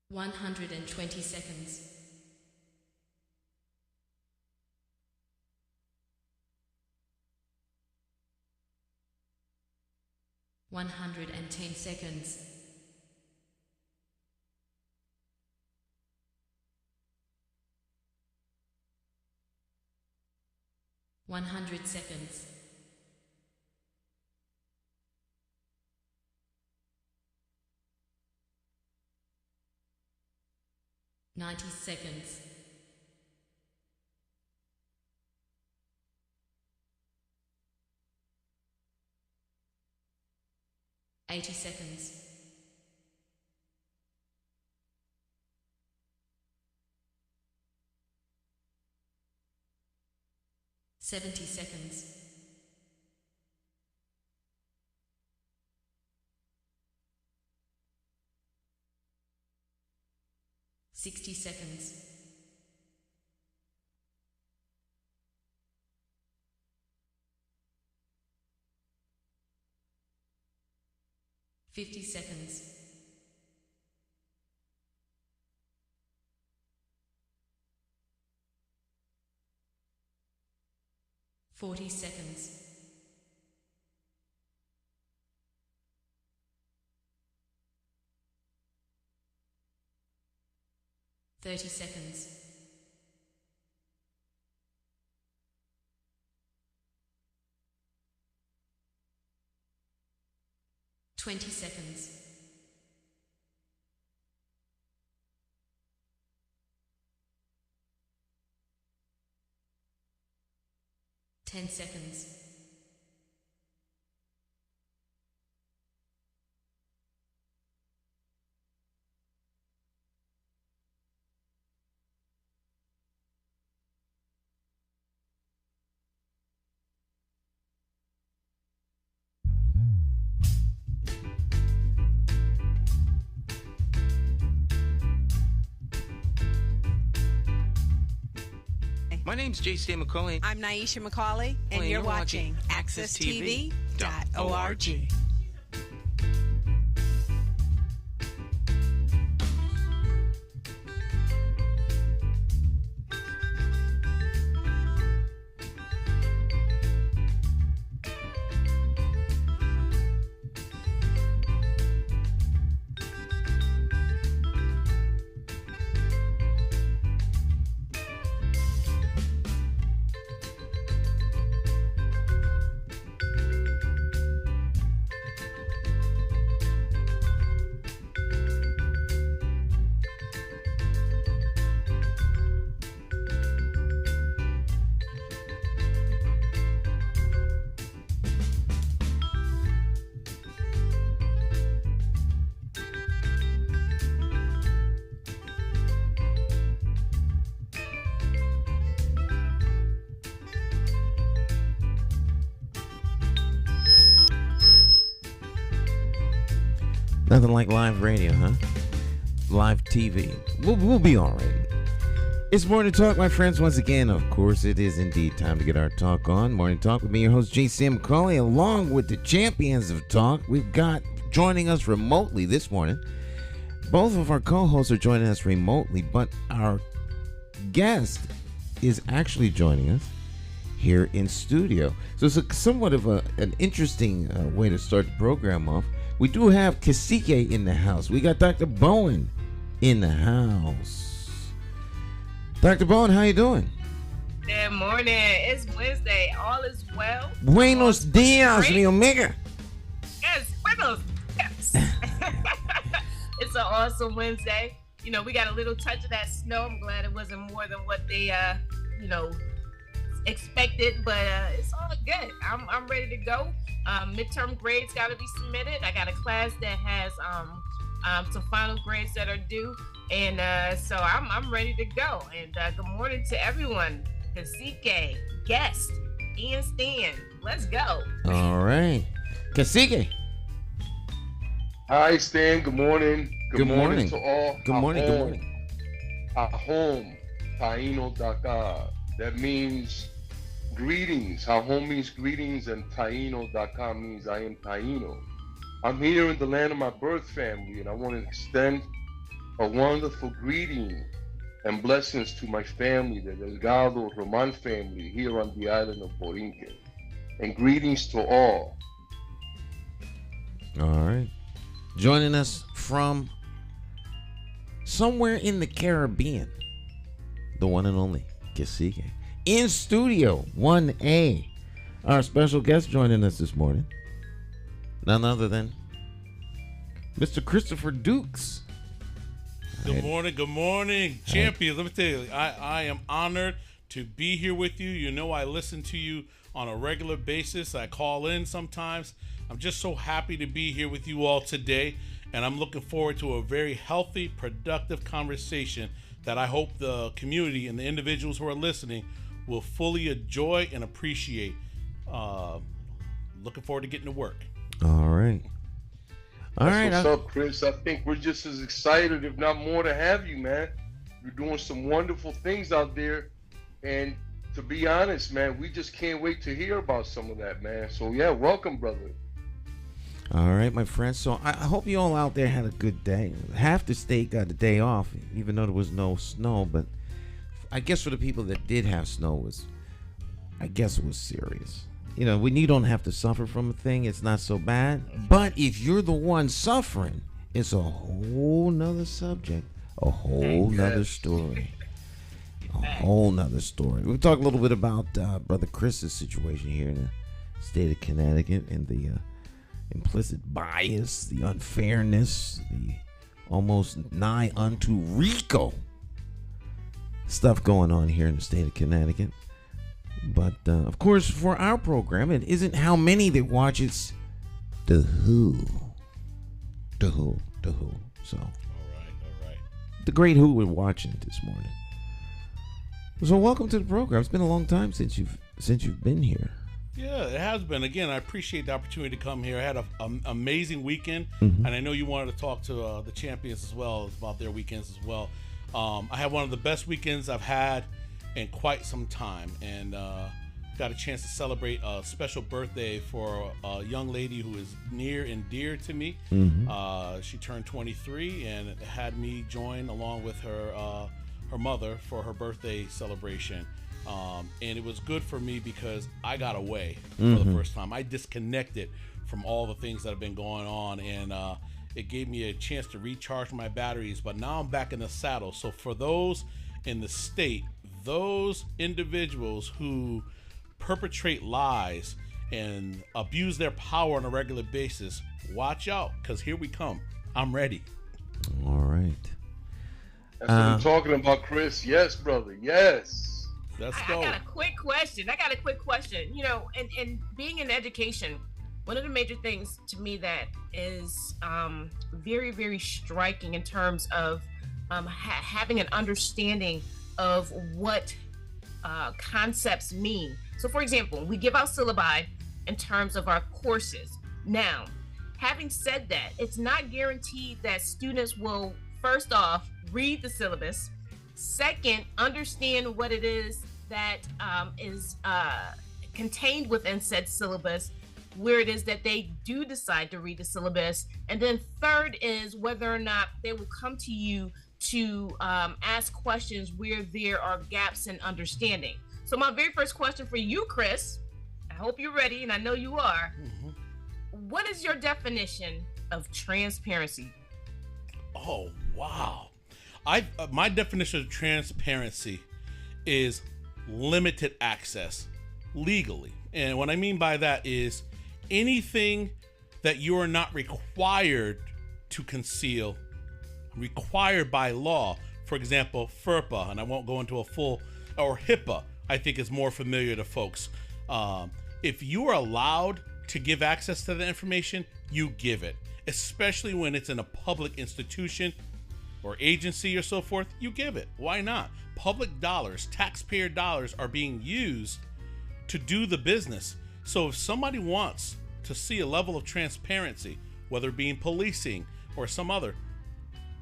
120 seconds. 110 seconds. 100 seconds. 90 seconds. 80 seconds. 70 seconds. 60 seconds. 50 seconds. 40 seconds. 30 seconds. 20 seconds. 10 seconds. My name's J.C. McCauley. I'm Naisha McCauley, and you're watching AccessTV.org. Nothing like live radio, huh? Live TV. We'll be all right. It's Morning Talk, my friends. Once again, of course, it is indeed time to get our talk on. Morning Talk with me, your host, J.C. McCauley, along with the champions of talk. We've got joining us remotely this morning. Both of our co-hosts are joining us remotely, but our guest is actually joining us here in studio. So it's somewhat of an interesting way to start the program off. We do have Cacique in the house. We got Dr. Bowen in the house. Dr. Bowen, how you doing? Good morning. It's Wednesday. All is well. Buenos dias, mi amiga. Yes, buenos dias. It's an awesome Wednesday. You know, we got a little touch of that snow. I'm glad it wasn't more than what they, expected, but it's all good. I'm ready to go. Midterm grades got to be submitted. I got a class that has some final grades that are due, and so I'm ready to go. And good morning to everyone. Cacique, guest, Ian Stan. Let's go. All right, Cacique. Hi, Stan. Good morning. Good morning to all. Good morning. Good morning. Ahom, Taino Daka. That means greetings. Ahom means greetings, and Taino Daka means I am Taino. I'm here in the land of my birth family, and I want to extend a wonderful greeting and blessings to my family, the Delgado Roman family here on the island of Borinquen. And greetings to all. All right. Joining us from somewhere in the Caribbean, the one and only Cacique. In studio 1A, our special guest joining us this morning, none other than Mr. Christopher Dukes. Good morning, champions. Let me tell you, I am honored to be here with you. You know, I listen to you on a regular basis. I call in sometimes. I'm just so happy to be here with you all today, and I'm looking forward to a very healthy, productive conversation that I hope the community and the individuals who are listening will fully enjoy and appreciate. Looking forward to getting to work. All right. What's up, Chris? I think we're just as excited, if not more, to have you, man. You're doing some wonderful things out there, and to be honest, man, we just can't wait to hear about some of that, man. So yeah, welcome, brother. All right, my friends. So I hope you all out there had a good day. Half the state got a day off, even though there was no snow. But I guess for the people that did have snow, it was serious. You know, when you don't have to suffer from a thing, it's not so bad. But if you're the one suffering, it's a whole nother subject, a whole nother story. A whole nother story. We'll talk a little bit about Brother Chris's situation here in the state of Connecticut and the implicit bias, the unfairness, the almost nigh unto RICO stuff going on here in the state of Connecticut. But, of course, for our program, it isn't how many that watch, it's the who. The who. So, all right. The great who we're watching this morning. So, welcome to the program. It's been a long time since you've been here. Yeah, it has been. Again, I appreciate the opportunity to come here. I had an amazing weekend, and I know you wanted to talk to the champions as well about their weekends as well. I had one of the best weekends I've had in quite some time, and got a chance to celebrate a special birthday for a young lady who is near and dear to me. She turned 23 and had me join along with her mother for her birthday celebration. And it was good for me because I got away for the first time. I disconnected from all the things that have been going on, and it gave me a chance to recharge my batteries. But now I'm back in the saddle. So for those in the state, those individuals who perpetrate lies and abuse their power on a regular basis, watch out, because here we come. I'm ready. All right. That's what I'm talking about, Chris. Yes, brother. Yes. Let's go. I got a quick question. You know, and being in education, one of the major things to me that is very, very striking in terms of having an understanding of what concepts mean. So, for example, we give out syllabi in terms of our courses. Now, having said that, it's not guaranteed that students will, first off, read the syllabus, second, understand what it is that is contained within said syllabus, where it is that they do decide to read the syllabus, and then third is whether or not they will come to you to ask questions where there are gaps in understanding. So my very first question for you, Chris, I hope you're ready, and I know you are. What is your definition of transparency? Oh, wow. My definition of transparency is limited access legally. And what I mean by that is anything that you are not required to conceal, required by law. For example, FERPA, and I won't go into a full, or HIPAA, I think is more familiar to folks. If you are allowed to give access to the information, you give it, especially when it's in a public institution or agency or so forth, you give it. Why not? Public dollars, taxpayer dollars are being used to do the business. So if somebody wants to see a level of transparency, whether it be in policing or some other,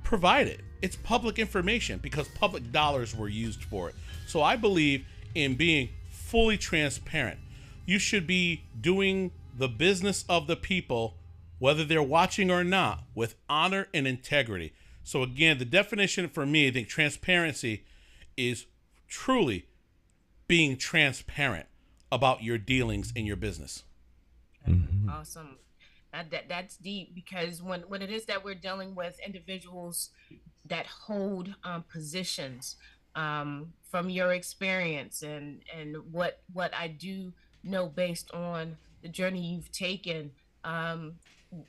provide it. It's public information because public dollars were used for it. So I believe in being fully transparent. You should be doing the business of the people, whether they're watching or not, with honor and integrity. So again, the definition for me, I think transparency is truly being transparent about your dealings in your business. Awesome. That's deep, because when it is that we're dealing with individuals that hold positions, from your experience and what I do know based on the journey you've taken,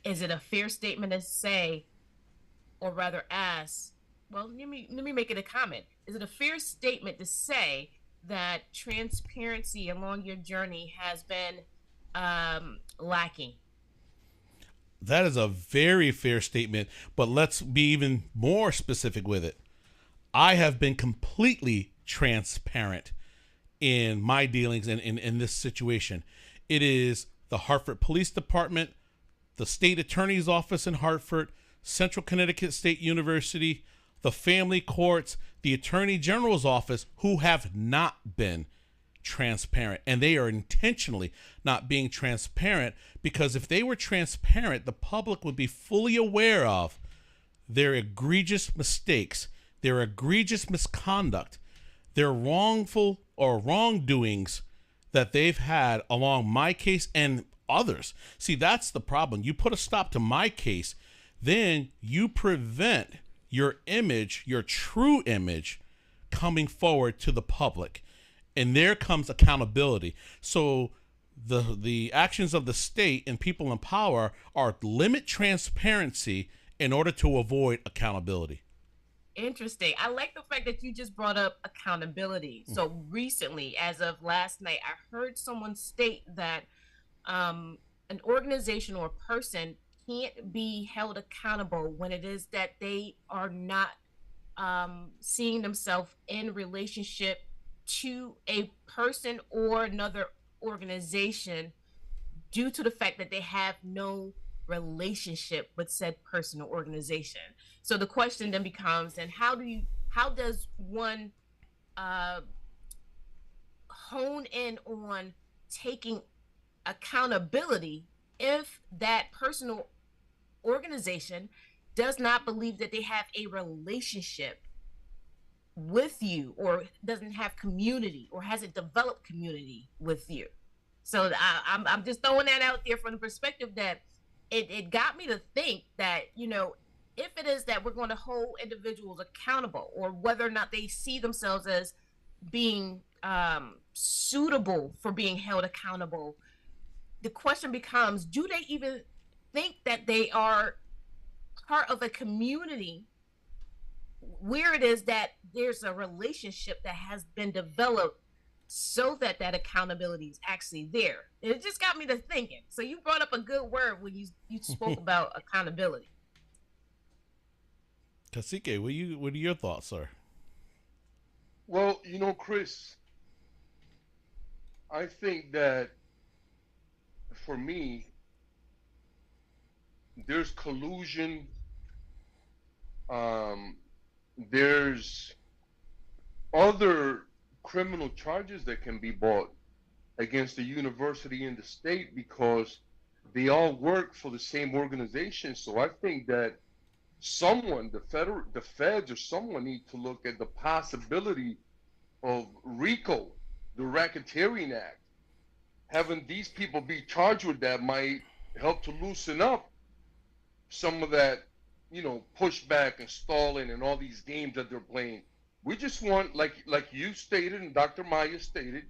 is it a fair statement to say, or rather ask, well, let me make it a comment. Is it a fair statement to say that transparency along your journey has been lacking? That is a very fair statement, but let's be even more specific with it. I have been completely transparent in my dealings in this situation. It is the Hartford Police Department, the State Attorney's Office in Hartford, Central Connecticut State University, the family courts, the Attorney General's office, who have not been transparent. And they are intentionally not being transparent, because if they were transparent, the public would be fully aware of their egregious mistakes, their egregious misconduct, their wrongful or wrongdoings that they've had along my case and others. See, that's the problem. You put a stop to my case, then you prevent your image, your true image, coming forward to the public. And there comes accountability. So the actions of the state and people in power are limit transparency in order to avoid accountability. Interesting. I like the fact that you just brought up accountability. So recently, as of last night, I heard someone state that an organization or person can't be held accountable when it is that they are not seeing themselves in relationship to a person or another organization, due to the fact that they have no relationship with said person or organization. So the question then becomes, then how does one hone in on taking accountability if that personal organization does not believe that they have a relationship with you, or doesn't have community, or hasn't developed community with you? So I'm just throwing that out there from the perspective that it got me to think that, if it is that we're going to hold individuals accountable, or whether or not they see themselves as being suitable for being held accountable, the question becomes, do they even think that they are part of a community where it is that there's a relationship that has been developed so that accountability is actually there? It just got me to thinking. So you brought up a good word when you spoke about accountability. Kasike, what are your thoughts, sir? Well, Chris, I think that for me, there's collusion. There's other criminal charges that can be brought against the university and the state, because they all work for the same organization. So I think that someone, the feds or someone, need to look at the possibility of RICO, the Racketeering Act. Having these people be charged with that might help to loosen up some of that, pushback and stalling and all these games that they're playing. We just want, like you stated and Dr. Maya stated,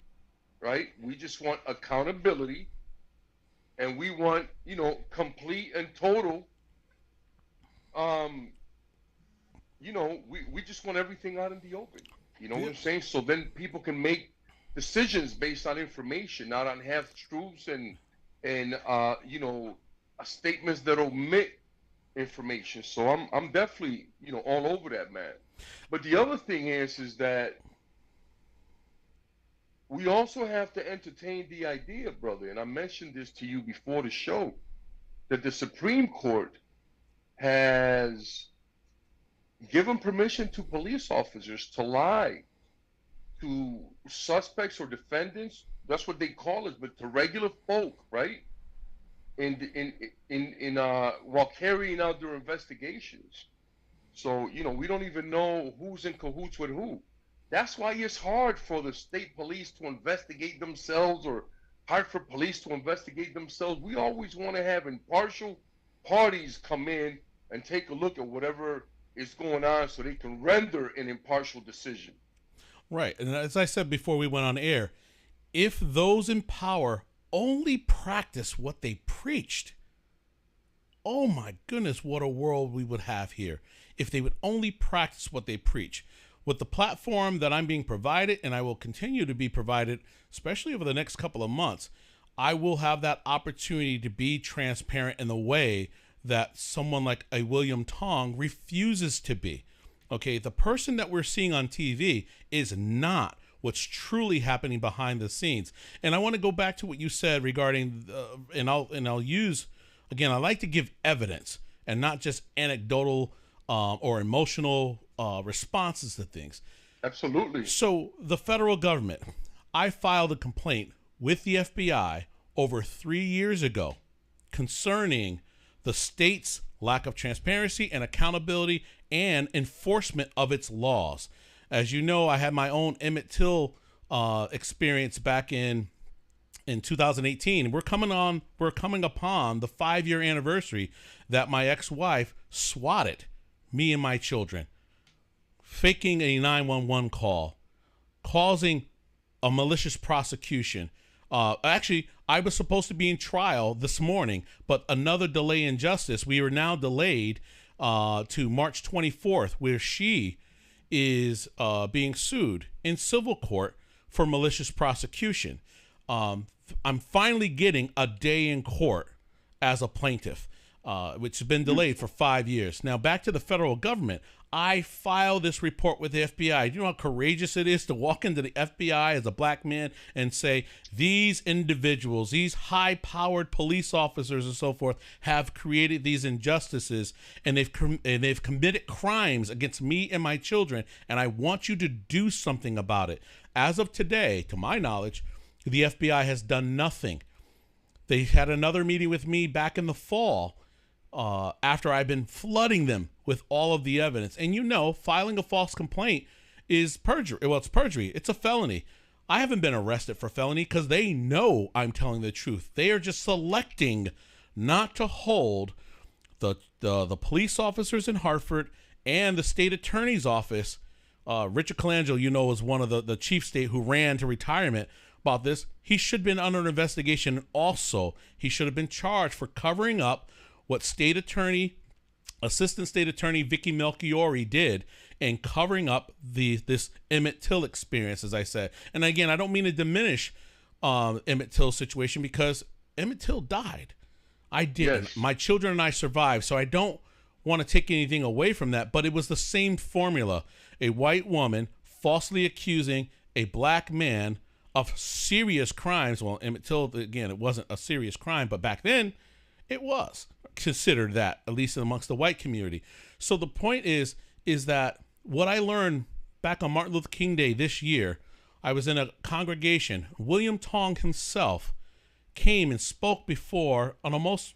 right? We just want accountability, and we want, complete and total. We just want everything out in the open. You know what I'm saying? So then people can make decisions based on information, not on half truths and statements that omit information. So I'm definitely, all over that, man. But the other thing is that we also have to entertain the idea, brother, and I mentioned this to you before the show, that the Supreme Court has given permission to police officers to lie to suspects or defendants. That's what they call it, but to regular folk, right? While carrying out their investigations. So, we don't even know who's in cahoots with who. That's why it's hard for the state police to investigate themselves or Hartford police to investigate themselves. We always want to have impartial parties come in and take a look at whatever is going on so they can render an impartial decision. Right. And as I said before we went on air, if those in power only practice what they preached, oh my goodness, what a world we would have here if they would only practice what they preach. With the platform that I'm being provided, and I will continue to be provided, especially over the next couple of months, I will have that opportunity to be transparent in the way that someone like a William Tong refuses to be. Okay, the person that we're seeing on TV is not what's truly happening behind the scenes. And I want to go back to what you said regarding, and I'll use, again, I like to give evidence and not just anecdotal or emotional responses to things. Absolutely. So the federal government, I filed a complaint with the FBI over 3 years ago concerning the state's lack of transparency and accountability and enforcement of its laws. As you know, I had my own Emmett Till experience back in 2018. We're coming upon the 5-year anniversary that my ex-wife swatted me and my children, faking a 911 call, causing a malicious prosecution. Actually, I was supposed to be in trial this morning, but another delay in justice. We are now delayed to March 24th, where she is being sued in civil court for malicious prosecution. I'm finally getting a day in court as a plaintiff, which has been delayed for 5 years. Now, back to the federal government. I filed this report with the FBI. Do you know how courageous it is to walk into the FBI as a black man and say, these individuals, these high-powered police officers and so forth have created these injustices, and they've committed crimes against me and my children, and I want you to do something about it. As of today, to my knowledge, the FBI has done nothing. They had another meeting with me back in the fall after I've been flooding them with all of the evidence. And filing a false complaint is perjury. Well, it's perjury. It's a felony. I haven't been arrested for felony because they know I'm telling the truth. They are just selecting not to hold the police officers in Hartford and the state attorney's office. Richard Colangelo, is one of the chief state who ran to retirement about this. He should have been under an investigation. Also, he should have been charged for covering up what Assistant State Attorney Vicky Melchiori did and covering up this Emmett Till experience, as I said. And again, I don't mean to diminish Emmett Till's situation because Emmett Till died. I didn't. Yes. My children and I survived, so I don't want to take anything away from that, but it was the same formula. A white woman falsely accusing a black man of serious crimes. Well, Emmett Till, again, it wasn't a serious crime, but back then it was considered that, at least amongst the white community. So the point is that what I learned back on Martin Luther King Day this year, I was in a congregation. William Tong himself came and spoke before an almost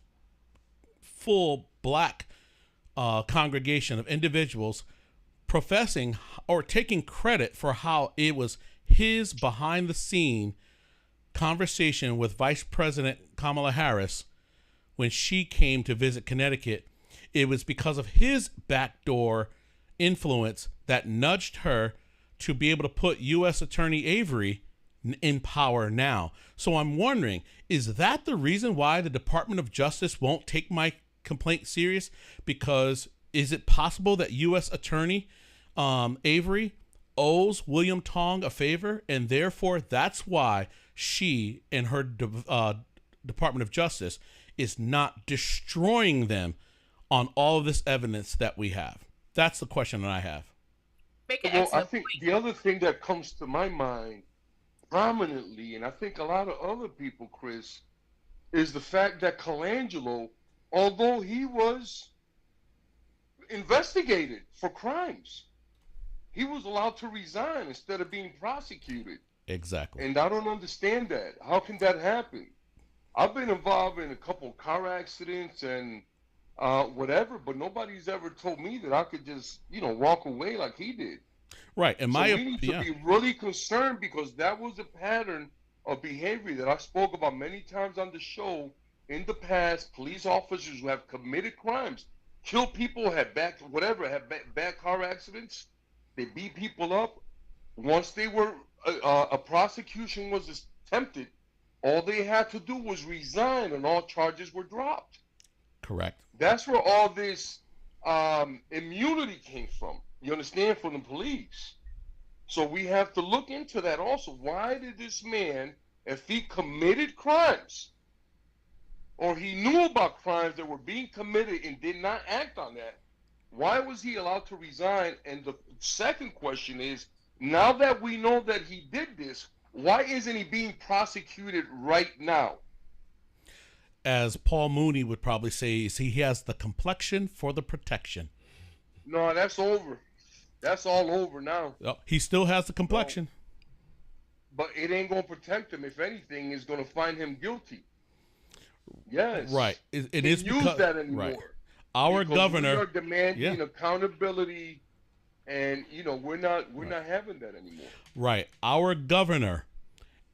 full black congregation of individuals professing or taking credit for how it was his behind the scene conversation with Vice President Kamala Harris when she came to visit Connecticut. It was because of his backdoor influence that nudged her to be able to put U.S. Attorney Avery in power now. So I'm wondering, is that the reason why the Department of Justice won't take my complaint serious? Because is it possible that U.S. Attorney Avery owes William Tong a favor, and therefore that's why she and her Department of Justice is not destroying them on all of this evidence that we have? That's the question that I have. Well, I think the other thing that comes to my mind prominently, and I think a lot of other people, Chris, is the fact that Colangelo, although he was investigated for crimes, he was allowed to resign instead of being prosecuted. Exactly. And I don't understand that. How can that happen? I've been involved in a couple of car accidents, and whatever. But nobody's ever told me that I could just, walk away like he did. Right. And So we need to be really concerned, because that was a pattern of behavior that I spoke about many times on the show in the past. Police officers who have committed crimes, killed people, had bad car accidents, they beat people up. Once they were a prosecution was attempted, all they had to do was resign, and all charges were dropped. Correct. That's where all this immunity came from. You understand? From the police. So we have to look into that also. Why did this man, if he committed crimes, or he knew about crimes that were being committed and did not act on that, why was he allowed to resign? And the second question is, now that we know that he did this, why isn't he being prosecuted right now? As Paul Mooney would probably say, is he has the complexion for the protection. No, that's over. That's all over now. Oh, he still has the complexion. But it ain't going to protect him. If anything, it's going to find him guilty. Yes. Right. It is use because, that anymore. Right. Our because governor. we are demanding accountability, and we're not having that anymore. Right. Our governor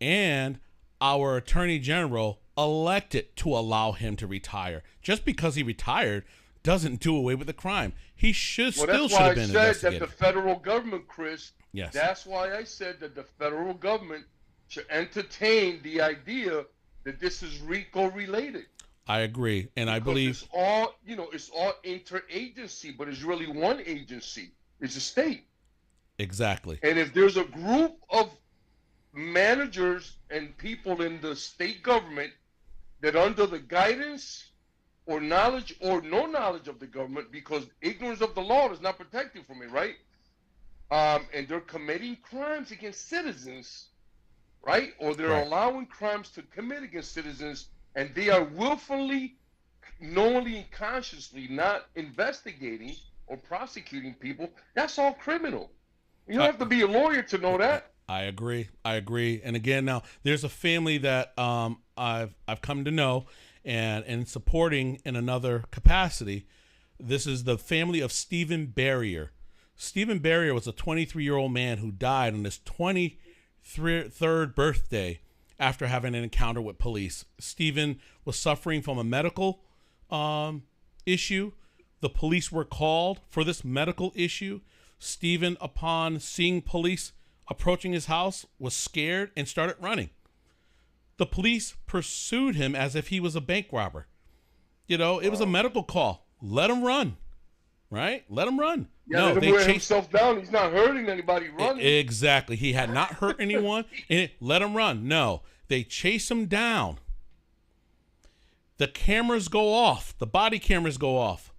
and our attorney general elected to allow him to retire. Just because he retired doesn't do away with the crime. He still should have been investigated. That's why I said that the federal government, Chris. Yes. That's why I said that the federal government should entertain the idea that this is RICO related. I agree, and I believe it's all interagency, but it's really one agency. It's a state. Exactly. And if there's a group of managers and people in the state government that, under the guidance or knowledge or no knowledge of the government, because ignorance of the law is not protected from it, right? And they're committing crimes against citizens, right? Or they're allowing crimes to commit against citizens, and they are willfully, knowingly, and consciously not investigating or prosecuting people. That's all criminal. You don't have to be a lawyer to know that. I agree. And again, now there's a family that I've come to know and supporting in another capacity. This is the family of Stephen Barrier. Stephen Barrier was a 23-year-old man who died on his 23rd birthday after having an encounter with police. Stephen was suffering from a medical issue. The police were called for this medical issue. Stephen, upon seeing police approaching his house, was scared and started running. The police pursued him as if he was a bank robber. It was a medical call. Let him run, right? Let him run. Yeah, no, they chased himself down. He's not hurting anybody running. Exactly. He had not hurt anyone. And let him run. No, they chase him down. The cameras go off. The body cameras go off.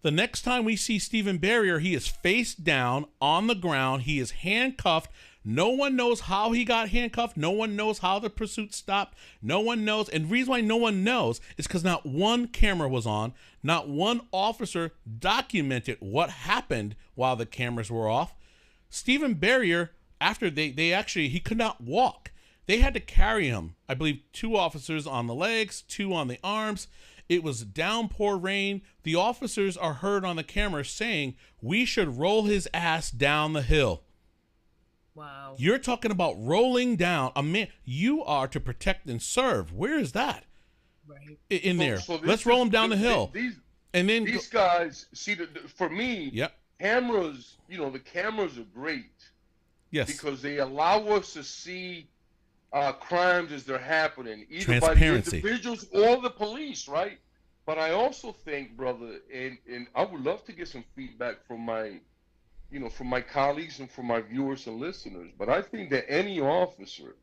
The next time we see Stephen Barrier, he is face down on the ground. He is handcuffed. No one knows how he got handcuffed. No one knows how the pursuit stopped. No one knows. And the reason why no one knows is because not one camera was on. Not one officer documented what happened while the cameras were off. Stephen Barrier, after he could not walk. They had to carry him. I believe 2 officers on the legs, 2 on the arms. It was downpour rain. The officers are heard on the camera saying, "We should roll his ass down the hill." Wow. You're talking about rolling down a man. You are to protect and serve. Where is that? Right. In there. Let's roll him down the hill. These guys, see, for me, yep. Cameras, the cameras are great. Yes. Because they allow us to see crimes as they're happening, either by the Transparency. individuals or the police, right? But I also think, brother, and I would love to get some feedback from my colleagues and from my viewers and listeners, but I think that any officer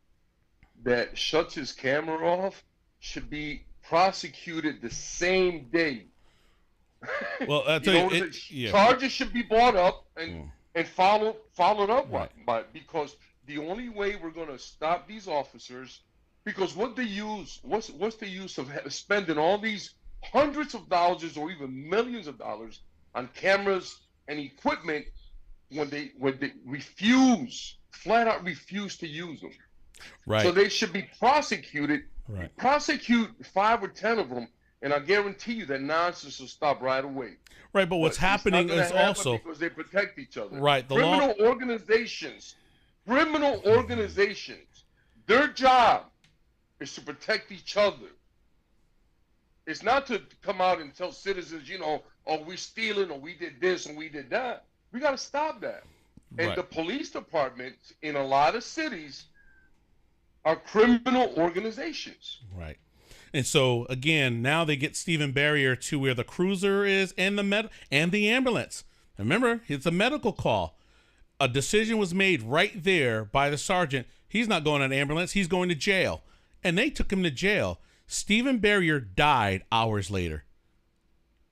that shuts his camera off should be prosecuted the same day. Well, I'll tell you, charges should be brought up and followed up right. because the only way we're going to stop these officers, because what's the use of spending all these hundreds of dollars or even millions of dollars on cameras and equipment when they flat out refuse to use them? Right. So they should be prosecuted. Right. Prosecute 5 or 10 of them, And I guarantee you that nonsense will stop right away. Right, but what's happening is also because they protect each other. Right, criminal organizations, their job is to protect each other. It's not to come out and tell citizens, oh, we stealing, or we did this and we did that. We got to stop that. And the police departments in a lot of cities are criminal organizations. Right. And so again, now they get Stephen Barrier to where the cruiser is and the ambulance. Remember, it's a medical call. A decision was made right there by the sergeant. He's not going on an ambulance. He's going to jail. And they took him to jail. Stephen Barrier died hours later.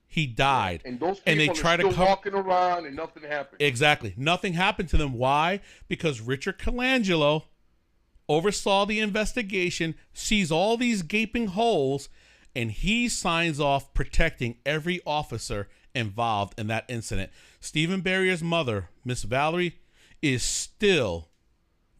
He died. And those people they try are still walking around and nothing happened. Exactly. Nothing happened to them. Why? Because Richard Colangelo oversaw the investigation, sees all these gaping holes, and he signs off protecting every officer involved in that incident. Stephen Barrier's mother, Miss Valerie, is still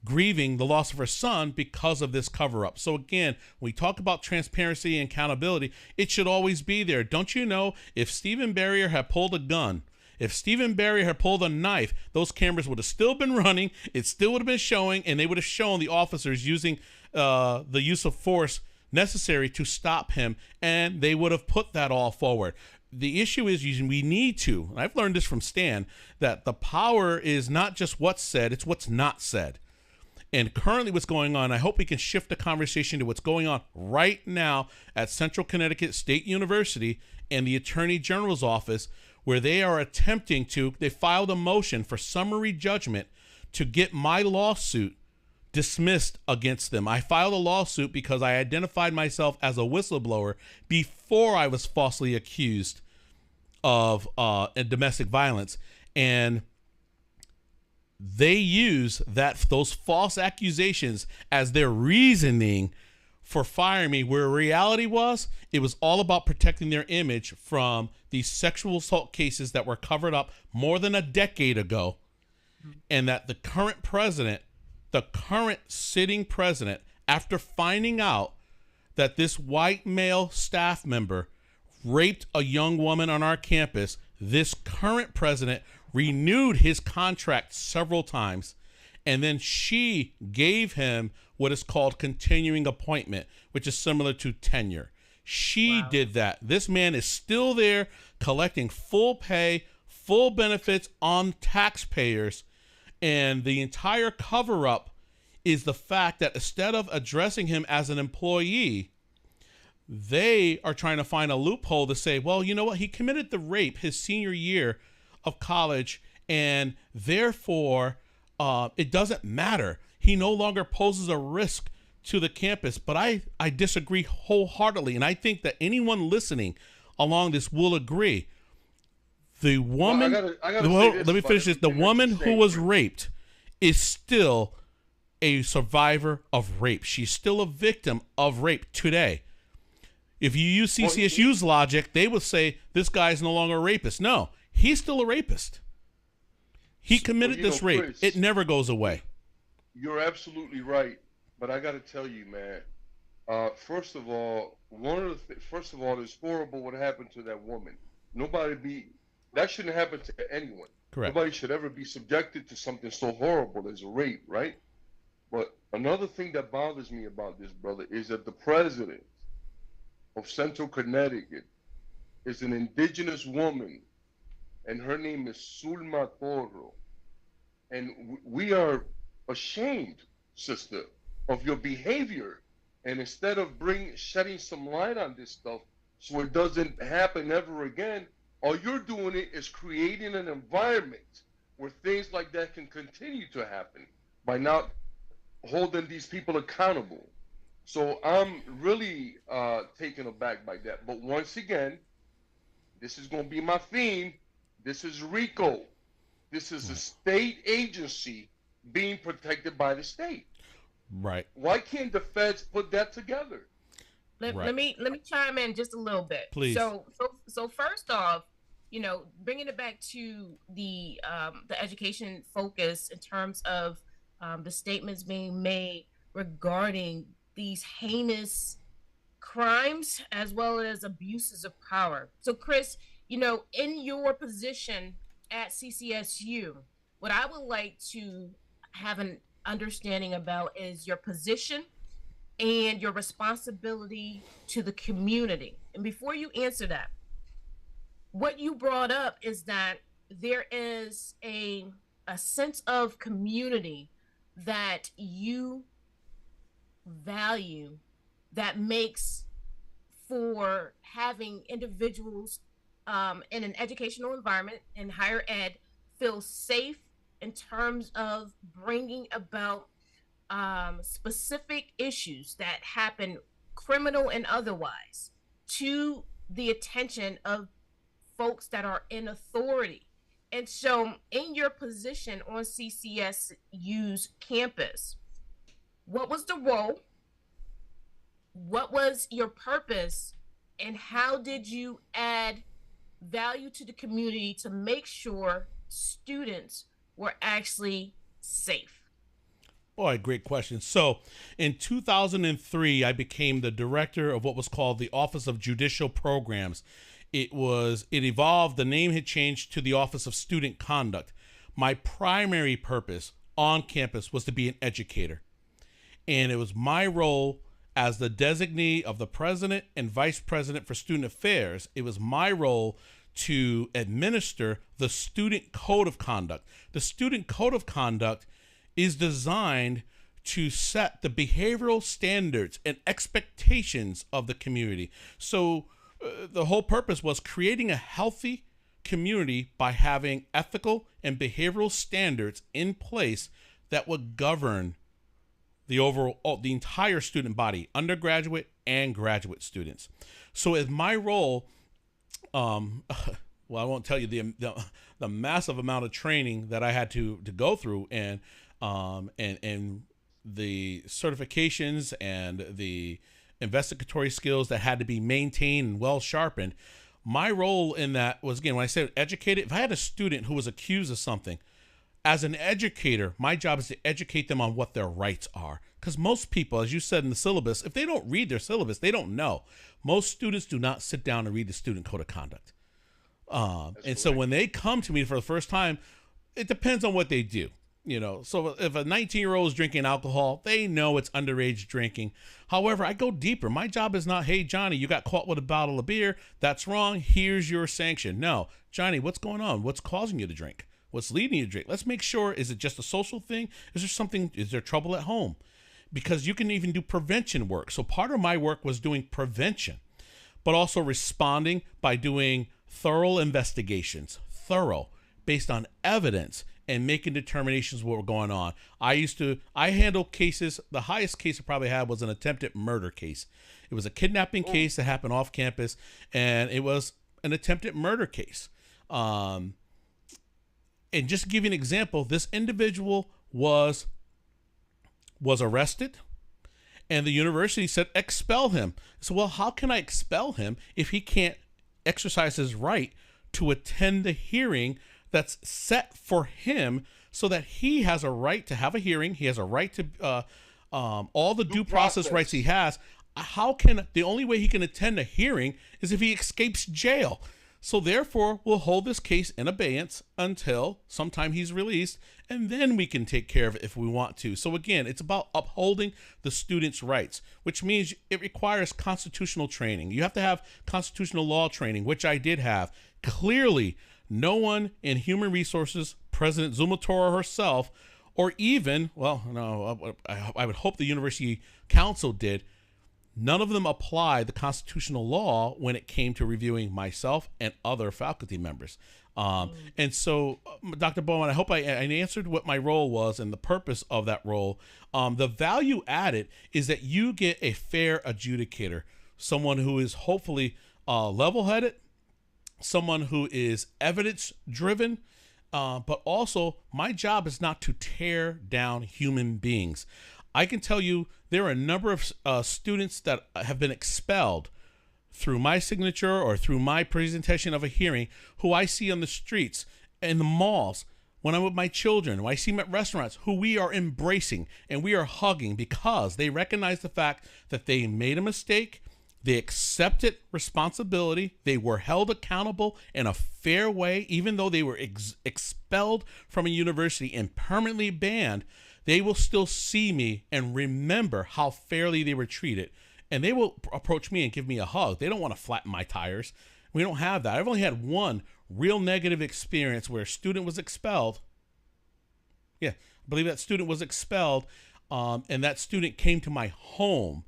grieving the loss of her son because of this cover-up. So again, when we talk about transparency and accountability, it should always be there. Don't you know, if Stephen Barrier had pulled a gun, if Stephen Barrier had pulled a knife, those cameras would have still been running, it still would have been showing, and they would have shown the officers using the use of force necessary to stop him, and they would have put that all forward. The issue is we need to, and I've learned this from Stan, that the power is not just what's said, it's what's not said. And currently what's going on, I hope we can shift the conversation to what's going on right now at Central Connecticut State University and the Attorney General's office, where they are attempting to, they filed a motion for summary judgment to get my lawsuit dismissed against them. I filed a lawsuit because I identified myself as a whistleblower before I was falsely accused of domestic violence. And they use those false accusations as their reasoning for firing me, where reality was, it was all about protecting their image from these sexual assault cases that were covered up more than a decade ago. And that the current sitting president, after finding out that this white male staff member raped a young woman on our campus, this current president renewed his contract several times, and then she gave him what is called continuing appointment, which is similar to tenure. She did that. This man is still there collecting full pay, full benefits on taxpayers, and the entire cover-up is the fact that instead of addressing him as an employee, they are trying to find a loophole to say, well, you know what? He committed the rape his senior year of college, and therefore it doesn't matter. He no longer poses a risk to the campus. But I disagree wholeheartedly, and I think that anyone listening along this will agree. The woman, let me finish this. The woman who was raped is still a survivor of rape. She's still a victim of rape today. If you use CCSU's logic, they would say this guy's no longer a rapist. No, he's still a rapist. He committed this rape. Chris, it never goes away. You're absolutely right. But I got to tell you, man, first of all, it's horrible what happened to that woman. That shouldn't happen to anyone. Correct. Nobody should ever be subjected to something so horrible as a rape, right? But another thing that bothers me about this, brother, is that the president of Central Connecticut is an indigenous woman, and her name is Zulma Toro. And we are ashamed, sister, of your behavior. And instead of shedding some light on this stuff so it doesn't happen ever again, all you're doing is creating an environment where things like that can continue to happen by not holding these people accountable. So I'm really taken aback by that. But once again, this is going to be my theme. This is RICO. This is a state agency being protected by the state. Right. Why can't the feds put that together? Let me chime in just a little bit. Please. So first off, bringing it back to the education focus in terms of the statements being made regarding these heinous crimes as well as abuses of power. So, Chris, in your position at CCSU, what I would like to have an understanding about is your position and your responsibility to the community. And before you answer that, what you brought up is that there is a sense of community that you value that makes for having individuals in an educational environment in higher ed feel safe in terms of bringing about specific issues that happen, criminal and otherwise, to the attention of folks that are in authority. And so, in your position on CCSU's campus, what was the role? What was your purpose? And how did you add value to the community to make sure students were actually safe? Boy, great question. So in 2003, I became the director of what was called the Office of Judicial Programs. It evolved, the name had changed to the Office of Student Conduct. My primary purpose on campus was to be an educator. And it was my role as the designee of the president and vice president for student affairs. It was my role to administer the Student Code of Conduct. The Student Code of Conduct is designed to set the behavioral standards and expectations of the community. So the whole purpose was creating a healthy community by having ethical and behavioral standards in place that would govern the entire student body, undergraduate and graduate students. So as my role, well, I won't tell you the massive amount of training that I had to go through, and the certifications and the investigatory skills that had to be maintained and well sharpened. My role in that was, again, when I said educated, if I had a student who was accused of something, as an educator, my job is to educate them on what their rights are. Because most people, as you said in the syllabus, if they don't read their syllabus, they don't know. Most students do not sit down and read the Student Code of Conduct. So when they come to me for the first time, it depends on what they do. So if a 19-year-old is drinking alcohol, they know it's underage drinking. However, I go deeper. My job is not, hey, Johnny, you got caught with a bottle of beer. That's wrong. Here's your sanction. No, Johnny, what's going on? What's causing you to drink? What's leading you to drink? Let's make sure, is it just a social thing? Is there trouble at home? Because you can even do prevention work. So part of my work was doing prevention, but also responding by doing thorough investigations, based on evidence, and making determinations what were going on. I handled cases. The highest case I probably had was an attempted murder case. It was a kidnapping case that happened off campus, and it was an attempted murder case. And just to give you an example, this individual was arrested, and the university said, expel him. So, well, how can I expel him if he can't exercise his right to attend the hearing that's set for him, so that he has a right to have a hearing? He has a right to all the due process rights he has. The only way he can attend a hearing is if he escapes jail. So therefore, we'll hold this case in abeyance until sometime he's released, and then we can take care of it if we want to. So again, it's about upholding the student's rights, which means it requires constitutional training. You have to have constitutional law training, which I did have. Clearly, no one in human resources, President Zumatora herself, or even, I would hope the university council did, none of them applied the constitutional law when it came to reviewing myself and other faculty members. And so, Dr. Bowen, I hope I answered what my role was and the purpose of that role. The value added is that you get a fair adjudicator, someone who is hopefully level-headed, someone who is evidence-driven, but also my job is not to tear down human beings. I can tell you there are a number of students that have been expelled through my signature or through my presentation of a hearing who I see on the streets, in the malls, when I'm with my children, when I see them at restaurants, who we are embracing and we are hugging because they recognize the fact that they made a mistake, They accepted responsibility. They were held accountable in a fair way, even though they were expelled from a university and permanently banned. They will still see me and remember how fairly they were treated. And they will approach me and give me a hug. They don't want to flatten my tires. We don't have that. I've only had one real negative experience where a student was expelled. Yeah, I believe that student was expelled, and that student came to my home.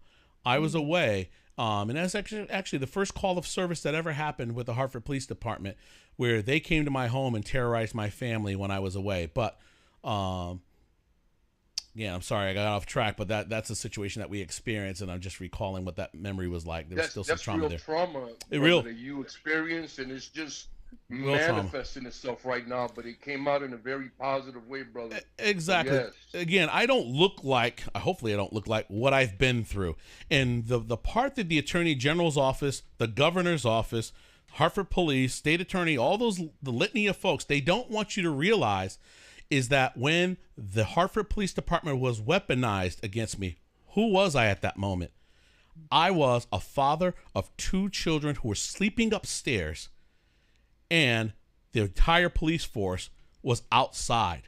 I was away, and that's actually the first call of service that ever happened with the Hartford Police Department, where they came to my home and terrorized my family when I was away. But yeah, I'm sorry I got off track, but that's a situation that we experienced, and I'm just recalling what that memory was like. There was still some trauma there. Trauma that you experienced, and it's just manifesting itself right now, but it came out in a very positive way, brother. Exactly. Yes. Again, hopefully I don't look like what I've been through. And the part that the Attorney General's office, the governor's office, Hartford Police, state attorney, all the litany of folks, they don't want you to realize is that when the Hartford Police Department was weaponized against me, who was I at that moment? I was a father of 2 children who were sleeping upstairs, and the entire police force was outside.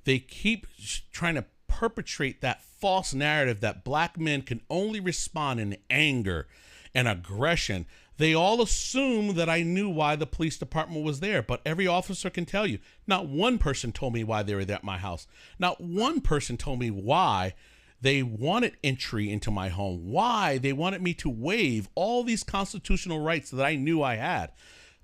They keep trying to perpetrate that false narrative that black men can only respond in anger and aggression. They all assume that I knew why the police department was there, but every officer can tell you, not one person told me why they were at my house. Not one person told me why they wanted entry into my home, why they wanted me to waive all these constitutional rights that I knew I had.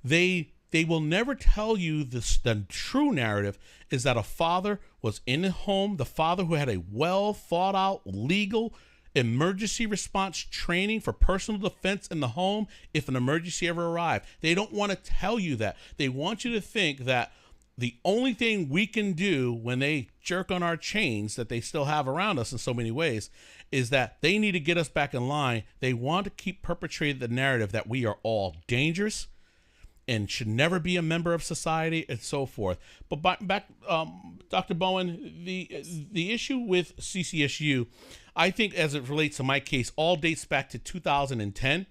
They will never tell you the true narrative is that a father was in the home, the father who had a well thought out legal emergency response training for personal defense in the home if an emergency ever arrived. They don't want to tell you that. They want you to think that the only thing we can do when they jerk on our chains that they still have around us in so many ways is that they need to get us back in line. They want to keep perpetrating the narrative that we are all dangerous and should never be a member of society and so forth. But back, Dr. Bowen, the issue with CCSU, I think as it relates to my case, all dates back to 2010.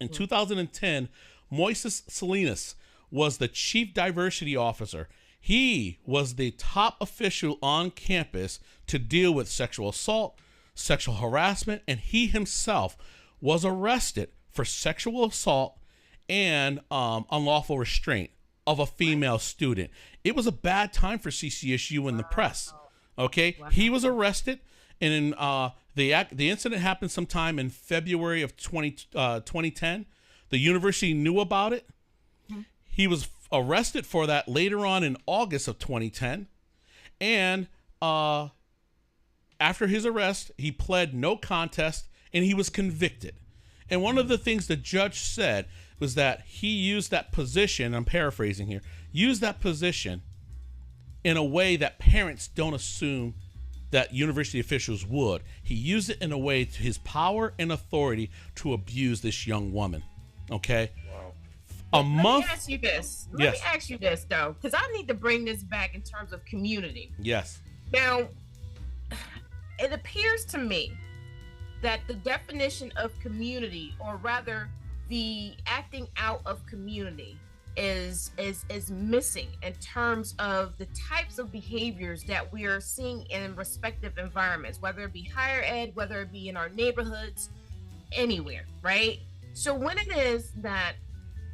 In 2010, Moises Salinas was the chief diversity officer. He was the top official on campus to deal with sexual assault, sexual harassment, and he himself was arrested for sexual assault and unlawful restraint of a female student. It was a bad time for CCSU in the press. Okay, he was arrested, and in the incident happened sometime in February of 2010. The university knew about it. He was arrested for that later on in August of 2010, and after his arrest, he pled no contest and he was convicted. And one of the things the judge said was that he used that position, I'm paraphrasing here, used that position in a way that parents don't assume that university officials would. He used it in a way to his power and authority to abuse this young woman. Okay? Wow. Let me ask you this. Let me ask you this, though, because I need to bring this back in terms of community. Yes. Now, it appears to me that the definition of community, or rather the acting out of community, is missing in terms of the types of behaviors that we are seeing in respective environments, whether it be higher ed, whether it be in our neighborhoods, anywhere, right? So when it is that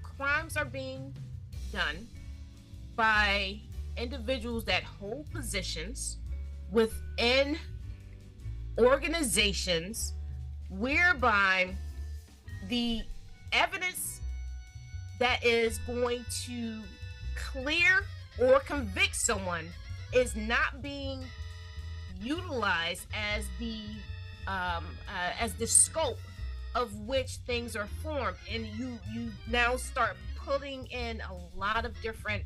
crimes are being done by individuals that hold positions within organizations whereby the evidence that is going to clear or convict someone is not being utilized as the scope of which things are formed, and you now start putting in a lot of different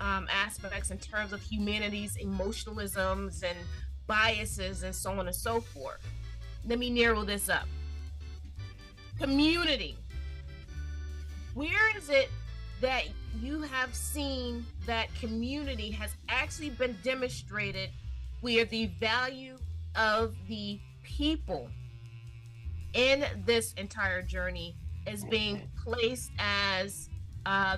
aspects in terms of humanities, emotionalisms, and biases, and so on and so forth. Let me narrow this up. Community. Where is it that you have seen that community has actually been demonstrated where the value of the people in this entire journey is being placed as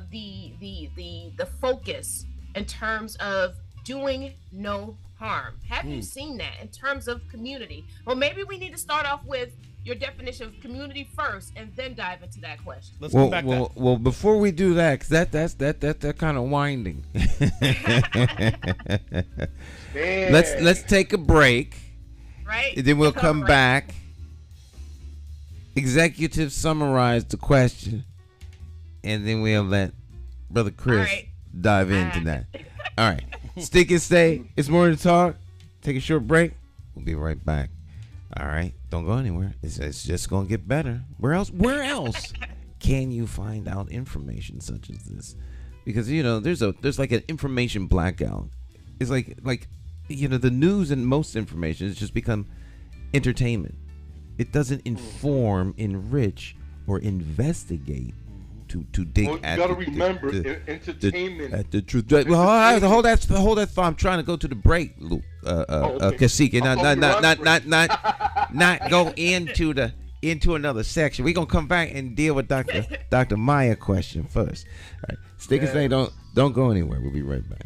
the focus in terms of doing no harm. Have you seen that in terms of community? Well, maybe we need to start off with your definition of community first, and then dive into that question. Let's come back. Well, before we do that, because that's kind of winding. let's take a break. Right. And then we'll come back. Executive summarize the question, and then we'll let Brother Chris dive into that. All right. Stick and stay. It's more to talk. Take a short break. We'll be right back. All right. Don't go anywhere. It's just going to get better. Where else can you find out information such as this? Because, there's like an information blackout. It's like the news and most information has just become entertainment. It doesn't inform, enrich, or investigate to dig at. You got to remember, entertainment. At the truth. Well, hold that thought. I'm trying to go to the break, Kasika. Not go into another section. We're gonna come back and deal with Dr. Maya question first. All right, stick and stay. Don't go anywhere. We'll be right back.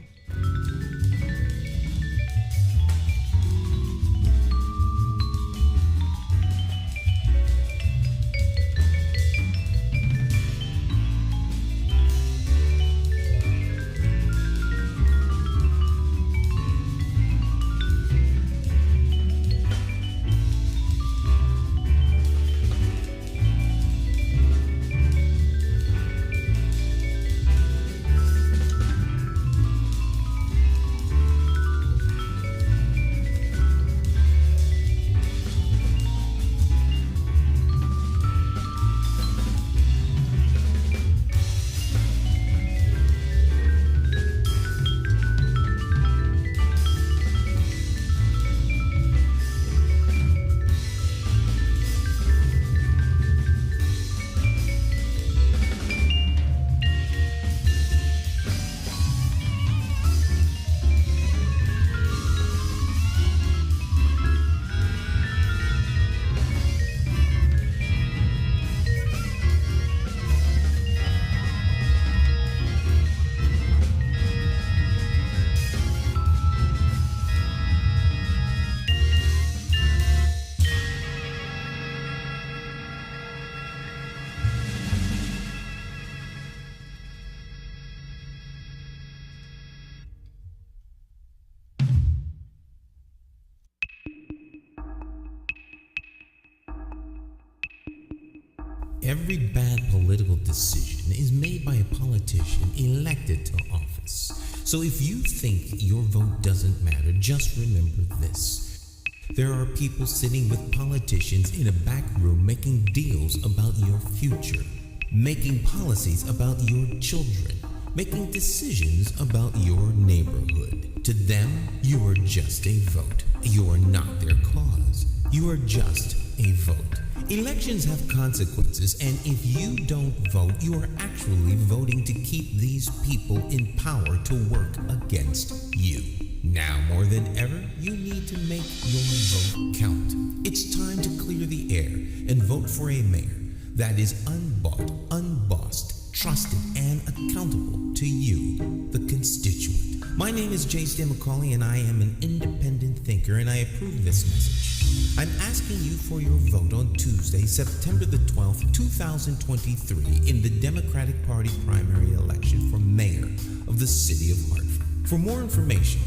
Every bad political decision is made by a politician elected to office. So if you think your vote doesn't matter, just remember this. There are people sitting with politicians in a back room making deals about your future, making policies about your children, making decisions about your neighborhood. To them, you are just a vote. You are not their cause. You are just a vote. Elections have consequences, and if you don't vote, you are actually voting to keep these people in power to work against you. Now more than ever, you need to make your vote count. It's time to clear the air and vote for a mayor that is unbought, unbossed, trusted, and accountable to you, the constituent. My name is J. McCauley, and I am an independent thinker, and I approve this message. I'm asking you for your vote on Tuesday, September the 12th, 2023, in the Democratic Party primary election for mayor of the city of Hartford. For more information,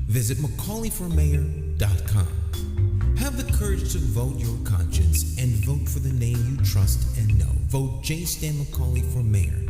visit McCauleyformayor.com. Have the courage to vote your conscience and vote for the name you trust and know. Vote J. Stan McCauley for mayor.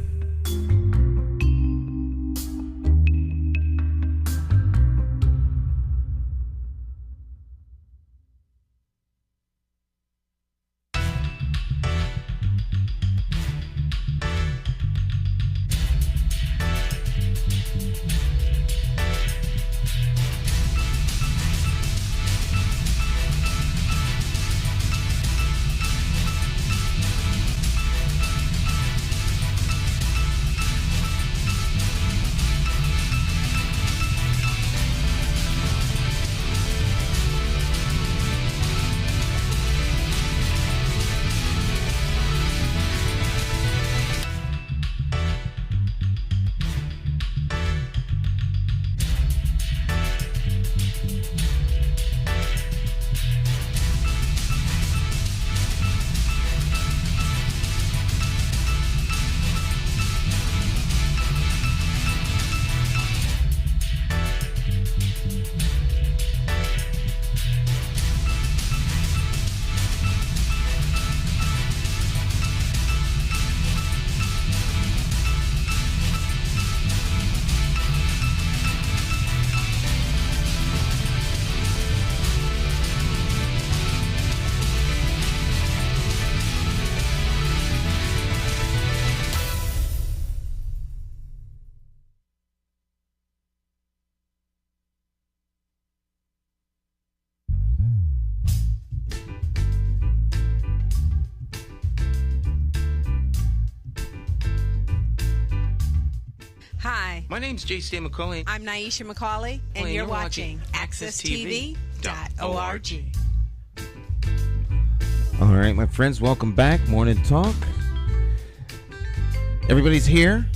My name's J.C. McCauley. I'm Naisha McCauley, and Well, you're watching AccessTV.org. All right, my friends, welcome back. Morning Talk. Everybody's here.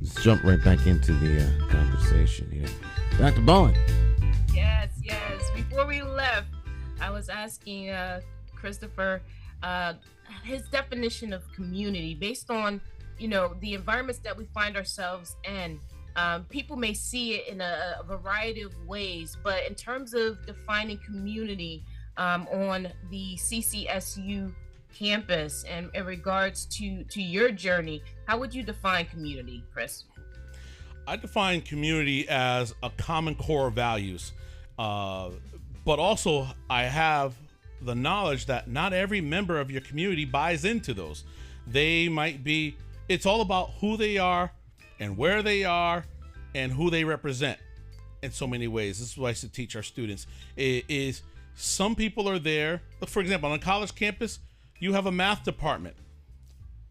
Let's jump right back into the conversation here. Dr. Bowen. Yes. Before we left, I was asking Christopher his definition of community based on, the environments that we find ourselves in. People may see it in a variety of ways, but in terms of defining community on the CCSU campus and in regards to your journey, how would you define community, Chris? I define community as a common core of values, but also I have the knowledge that not every member of your community buys into those. They might be, it's all about who they are and where they are and who they represent in so many ways. This is what I used to teach our students. It is some people are there. For example, on a college campus, you have a math department.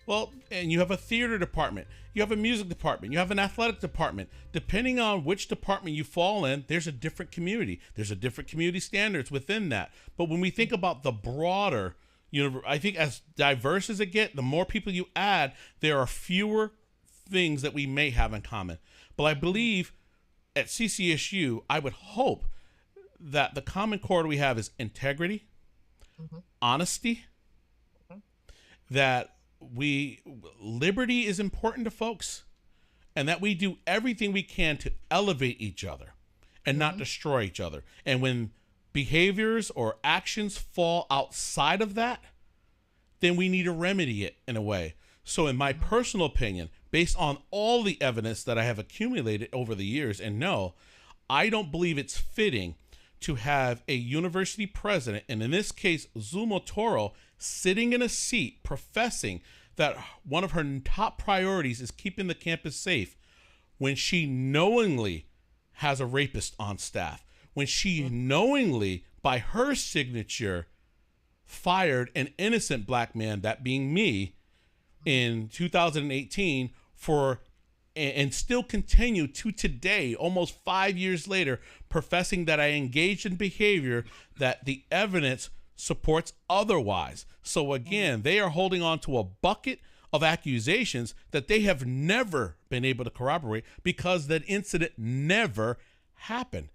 Well, and you have a theater department. You have a music department. You have an athletic department. Depending on which department you fall in, there's a different community. There's a different community standards within that. But when we think about the broader universe, I think as diverse as it gets, the more people you add, there are fewer things that we may have in common. But I believe at CCSU, I would hope that the common core we have is integrity, honesty, that liberty is important to folks, and that we do everything we can to elevate each other and not destroy each other. And when behaviors or actions fall outside of that, then we need to remedy it in a way. So in my personal opinion, based on all the evidence that I have accumulated over the years, and no, I don't believe it's fitting to have a university president, and in this case, Zumo Toro, sitting in a seat professing that one of her top priorities is keeping the campus safe when she knowingly has a rapist on staff, when she knowingly, by her signature, fired an innocent black man, that being me, in 2018 for, and still continue to today, almost 5 years later, professing that I engaged in behavior that the evidence supports otherwise. So again, they are holding on to a bucket of accusations that they have never been able to corroborate because that incident never happened.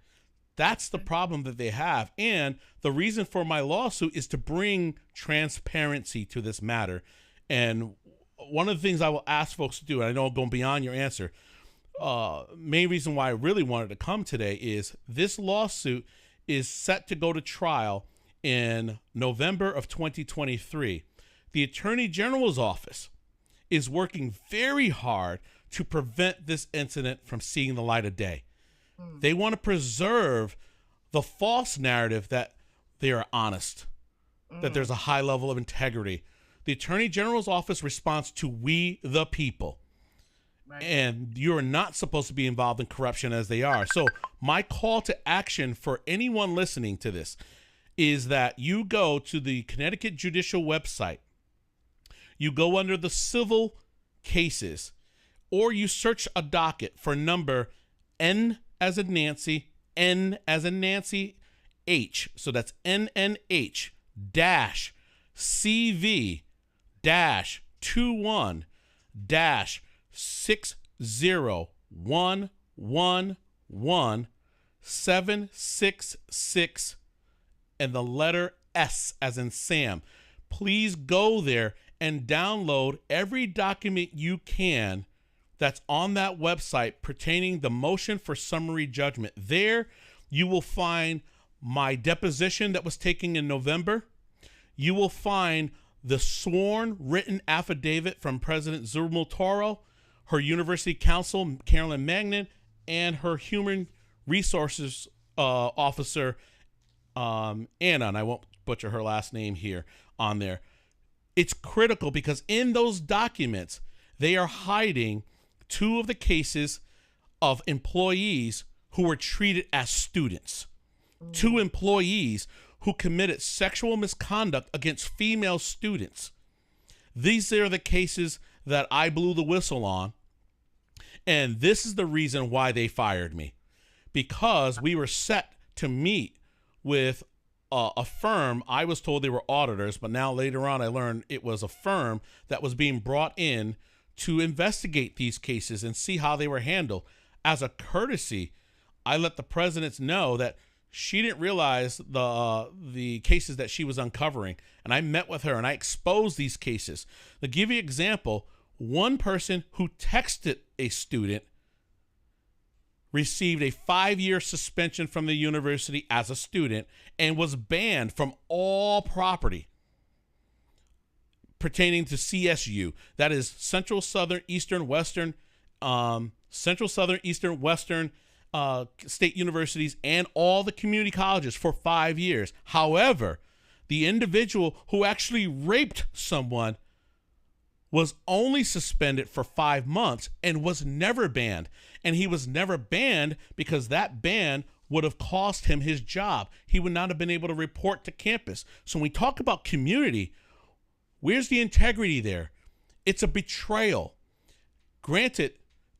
That's the problem that they have. And the reason for my lawsuit is to bring transparency to this matter. And one of the things I will ask folks to do, and I know I'm going beyond your answer, main reason why I really wanted to come today is this lawsuit is set to go to trial in November of 2023. The Attorney General's office is working very hard to prevent this incident from seeing the light of day. They want to preserve the false narrative that they are honest, that there's a high level of integrity. The Attorney General's office responds to we the people. Right. And you're not supposed to be involved in corruption as they are. So my call to action for anyone listening to this is that you go to the Connecticut Judicial website, you go under the civil cases, or you search a docket for number N as in Nancy, N as in Nancy, H. So that's NNH dash CV dash 21 dash 60111 and the letter S as in Sam. Please go there and download every document you can that's on that website pertaining the motion for summary judgment. There you will find my deposition that was taken in November. You will find the sworn written affidavit from President Zumo Toro, her university counsel, Carolyn Magnan, and her human resources officer, Anna, and I won't butcher her last name here on there. It's critical because in those documents, they are hiding two of the cases of employees who were treated as students. Two employees who committed sexual misconduct against female students. These are the cases that I blew the whistle on. And this is the reason why they fired me, because we were set to meet with a firm. I was told they were auditors, but now later on I learned it was a firm that was being brought in to investigate these cases and see how they were handled. As a courtesy, I let the presidents know that she didn't realize the cases that she was uncovering. And I met with her and I exposed these cases. To give you an example, one person who texted a student received a 5-year suspension from the university as a student and was banned from all property pertaining to CSU. That is Central Southern Eastern Western state universities and all the community colleges for 5 years. However, the individual who actually raped someone was only suspended for 5 months and was never banned. And he was never banned because that ban would have cost him his job. He would not have been able to report to campus. So when we talk about community, where's the integrity there? It's a betrayal. Granted,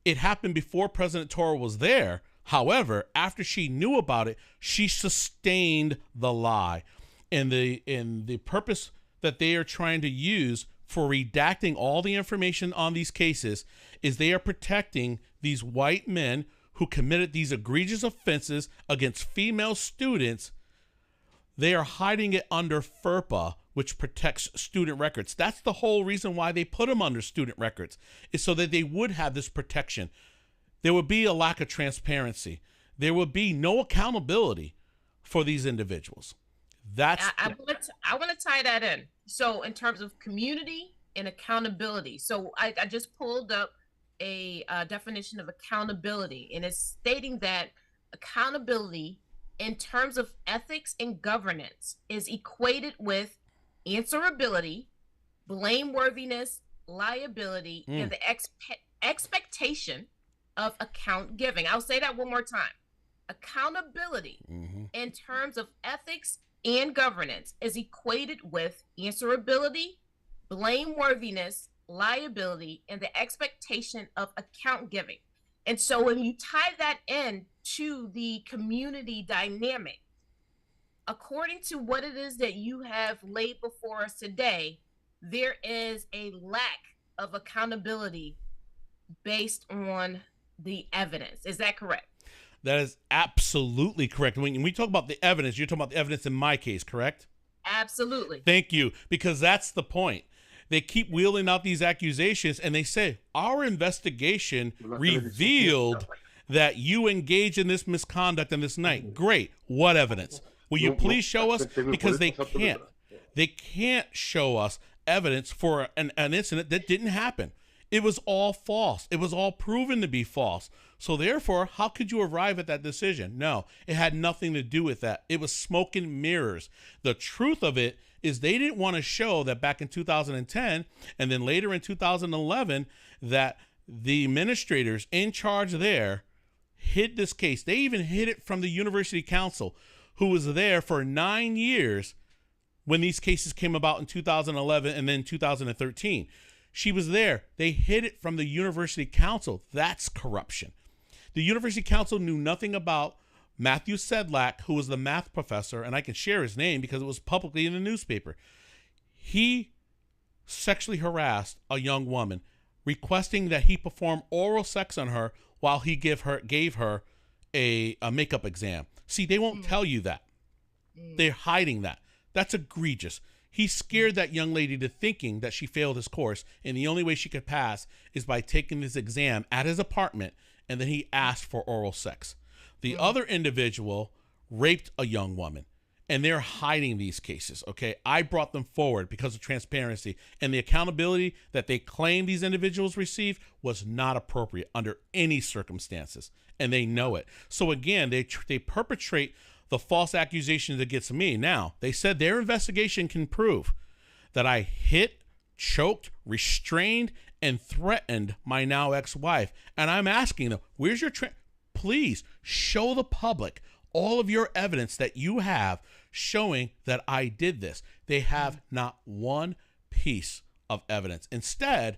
it happened before President Toro was there. However, after she knew about it, she sustained the lie. And the purpose that they are trying to use for redacting all the information on these cases is they are protecting these white men who committed these egregious offenses against female students. They are hiding it under FERPA, which protects student records. That's the whole reason why they put them under student records, is so that they would have this protection. There would be a lack of transparency. There would be no accountability for these individuals. I want to tie that in. So in terms of community and accountability, so I just pulled up a definition of accountability, and it's stating that accountability in terms of ethics and governance is equated with answerability, blameworthiness, liability, and the expectation of account giving. I'll say that one more time. Accountability in terms of ethics and governance is equated with answerability, blameworthiness, liability, and the expectation of account giving. And so when you tie that in to the community dynamic, according to what it is that you have laid before us today, there is a lack of accountability based on the evidence. Is that correct? That is absolutely correct. When we talk about the evidence, you're talking about the evidence in my case, correct? Absolutely. Thank you, because that's the point. They keep wheeling out these accusations and they say, our investigation revealed that you engaged in this misconduct on this night. Great. What evidence? Will you please show us? Because they can't. They can't show us evidence for an incident that didn't happen. It was all false. It was all proven to be false. So therefore, how could you arrive at that decision? No, it had nothing to do with that. It was smoke and mirrors. The truth of it is they didn't want to show that back in 2010 and then later in 2011 that the administrators in charge there hid this case. They even hid it from the university council, who was there for 9 years when these cases came about in 2011 and then 2013. She was there. They hid it from the university council. That's corruption. The university council knew nothing about Matthew Sedlak, who was the math professor, and I can share his name because it was publicly in the newspaper. He sexually harassed a young woman, requesting that he perform oral sex on her while he gave her a makeup exam. See, they won't tell you that. They're hiding that. That's egregious. He scared that young lady to thinking that she failed his course, and the only way she could pass is by taking this exam at his apartment, and then he asked for oral sex. The other individual raped a young woman, and they're hiding these cases, okay? I brought them forward because of transparency, and the accountability that they claim these individuals received was not appropriate under any circumstances, and they know it. So again, they perpetrate the false accusations against me. Now, they said their investigation can prove that I hit, choked, restrained, and threatened my now ex-wife. And I'm asking them, where's your please show the public all of your evidence that you have showing that I did this. They have not one piece of evidence. Instead,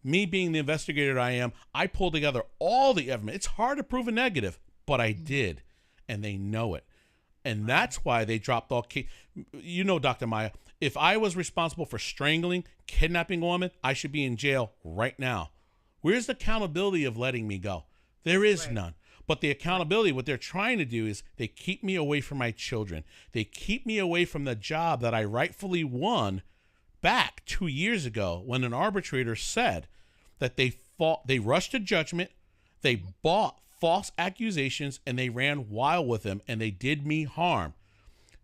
me being the investigator I am, I pulled together all the evidence. It's hard to prove a negative, but I did, and they know it. And that's why they dropped all cases. You know, Dr. Maya, if I was responsible for strangling, kidnapping a woman, I should be in jail right now. Where's the accountability of letting me go? There is none. But the accountability, what they're trying to do is they keep me away from my children. They keep me away from the job that I rightfully won back 2 years ago when an arbitrator said that they rushed to judgment, they bought false accusations, and they ran wild with them, and they did me harm.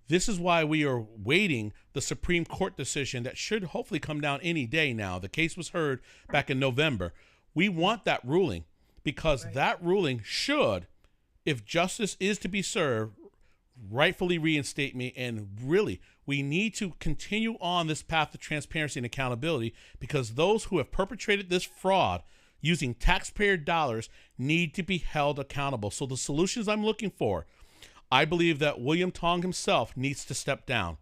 This is why we are waiting the Supreme Court decision that should hopefully come down any day now. The case was heard back in November. We want that ruling because that ruling should, if justice is to be served, rightfully reinstate me. And really, we need to continue on this path to transparency and accountability because those who have perpetrated this fraud using taxpayer dollars need to be held accountable. So the solutions I'm looking for, I believe that William Tong himself needs to step down.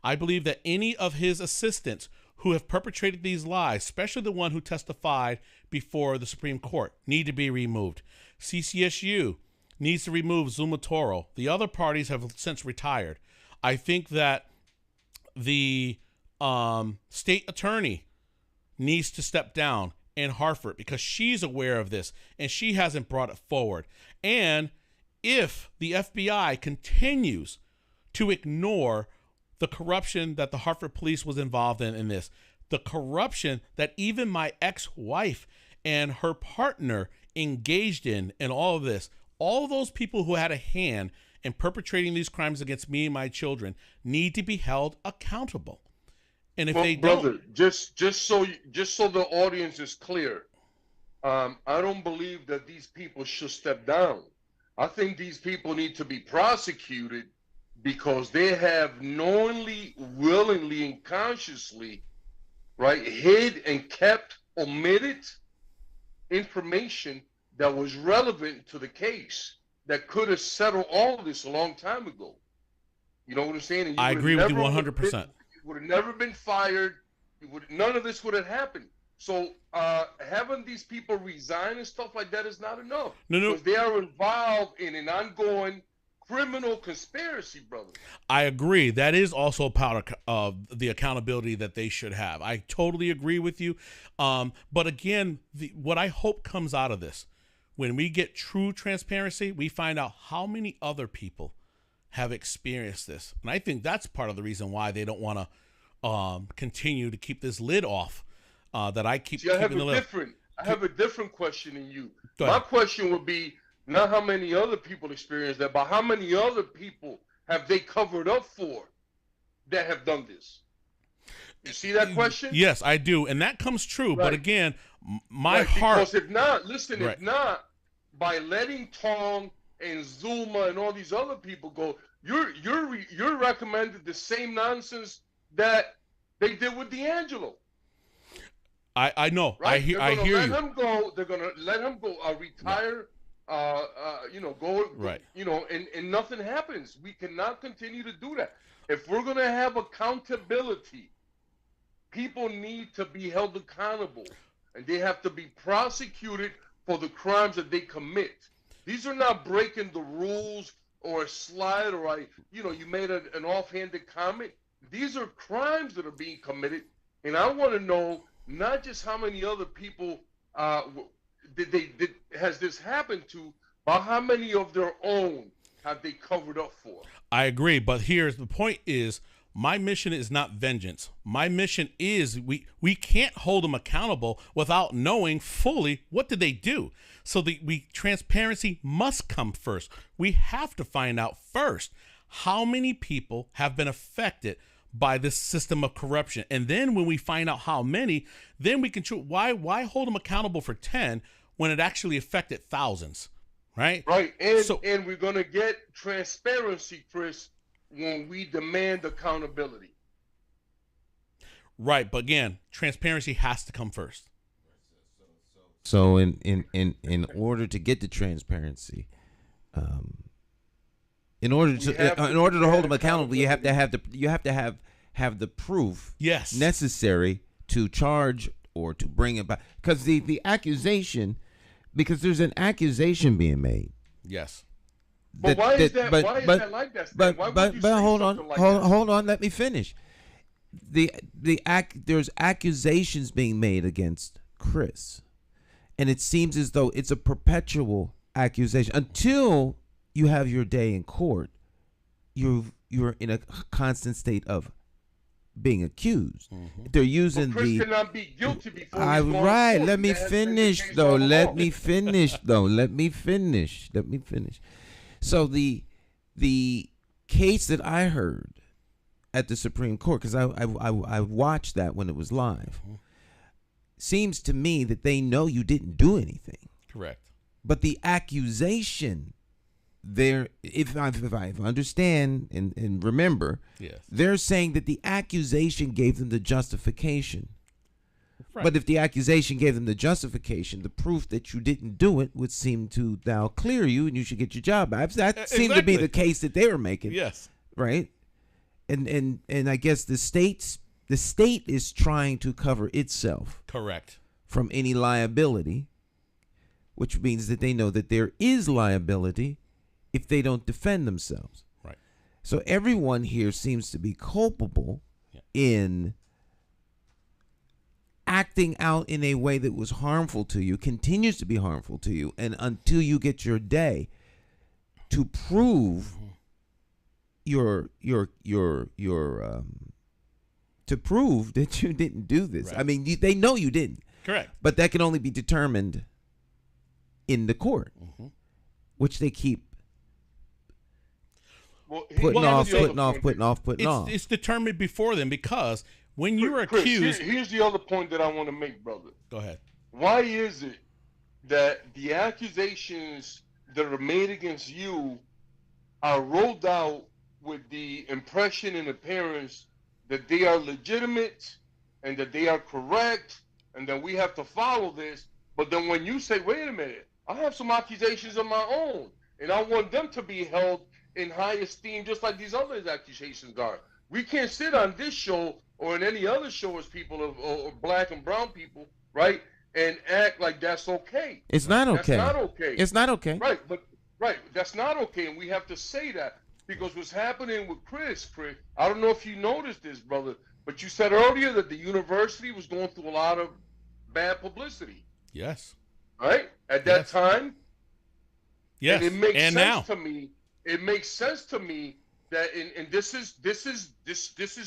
I believe that any of his assistants who have perpetrated these lies, especially the one who testified before the Supreme Court, need to be removed. CCSU needs to remove Zuma Toro. The other parties have since retired. I think that the state attorney needs to step down in Hartford because she's aware of this and she hasn't brought it forward. And if the FBI continues to ignore the corruption that the Hartford police was involved in this, the corruption that even my ex-wife and her partner engaged in and all of this, all of those people who had a hand in perpetrating these crimes against me and my children need to be held accountable. And if they don't, just so the audience is clear, I don't believe that these people should step down. I think these people need to be prosecuted because they have knowingly, willingly, and consciously, hid and kept omitted information that was relevant to the case that could have settled all of this a long time ago. You know what I'm saying? I agree with you 100%. Would have never been fired. None of this would have happened. So having these people resign and stuff like that is not enough. No. Because they are involved in an ongoing criminal conspiracy, brother. I agree. That is also part of the accountability that they should have. I totally agree with you. But again, what I hope comes out of this, when we get true transparency, we find out how many other people have experienced this. And I think that's part of the reason why they don't want to continue to keep this lid off. That I keep. See, I have a different question than you. My question would be not how many other people experience that, but how many other people have they covered up for that have done this? You see that question? Yes, I do, and that comes true. Right. But again, my heart. Because if not, by letting Tong and Zuma and all these other people go, you're recommending the same nonsense that they did with D'Angelo. I know. Right? I hear you. They're gonna let him go. Retire. Go. Right. And nothing happens. We cannot continue to do that. If we're gonna have accountability, people need to be held accountable, and they have to be prosecuted for the crimes that they commit. These are not breaking the rules or a slide or you made an offhanded comment. These are crimes that are being committed, and I want to know not just how many other people has this happened to, but how many of their own have they covered up for? I agree, but here's the point: is my mission is not vengeance. My mission is we can't hold them accountable without knowing fully what did they do. So transparency must come first. We have to find out first how many people have been affected by this system of corruption. And then when we find out how many, then we can choose. Why hold them accountable for 10 when it actually affected thousands, right? Right. And we're going to get transparency, Chris, when we demand accountability. Right. But again, transparency has to come first. So in order to get the transparency, in order to hold them accountable, you have to have the proof yes. necessary to charge or to bring it back, because the accusation, because there's an accusation being made. Yes. But why is that like that? But hold on, let me finish. There's accusations being made against Chris, and it seems as though it's a perpetual accusation until you have your day in court. You're in a constant state of being accused. Mm-hmm. They're using Chris cannot be guilty before. Right. Let me finish though. Let me finish. So the case that I heard at the Supreme Court, because I watched that when it was live, seems to me that they know you didn't do anything. Correct. But the accusation there, if I understand and remember, yes, they're saying that the accusation gave them the justification. Right. But if the accusation gave them the justification, the proof that you didn't do it would seem to now clear you and you should get your job back. That seemed to be the case that they were making. Yes. Right? And I guess the state is trying to cover itself. Correct. From any liability, which means that they know that there is liability if they don't defend themselves. Right. So everyone here seems to be culpable in acting out in a way that was harmful to you, continues to be harmful to you, and until you get your day to prove to prove that you didn't do this. Right. I mean, they know you didn't. Correct. But that can only be determined in the court, which they keep putting off. It's determined before them, because when you are accused. Here's the other point that I want to make, brother. Go ahead. Why is it that the accusations that are made against you are rolled out with the impression and appearance that they are legitimate and that they are correct and that we have to follow this? But then when you say, wait a minute, I have some accusations of my own, and I want them to be held in high esteem just like these other accusations are. We can't sit on this show or in any other show as people or black and brown people, right, and act like that's okay. It's not okay. That's not okay. It's not okay. Right, that's not okay, and we have to say that, because what's happening with Chris, I don't know if you noticed this, brother, but you said earlier that the university was going through a lot of bad publicity. Yes. Right? At that time. Yes. And it makes sense now. to me. It makes sense to me that and this is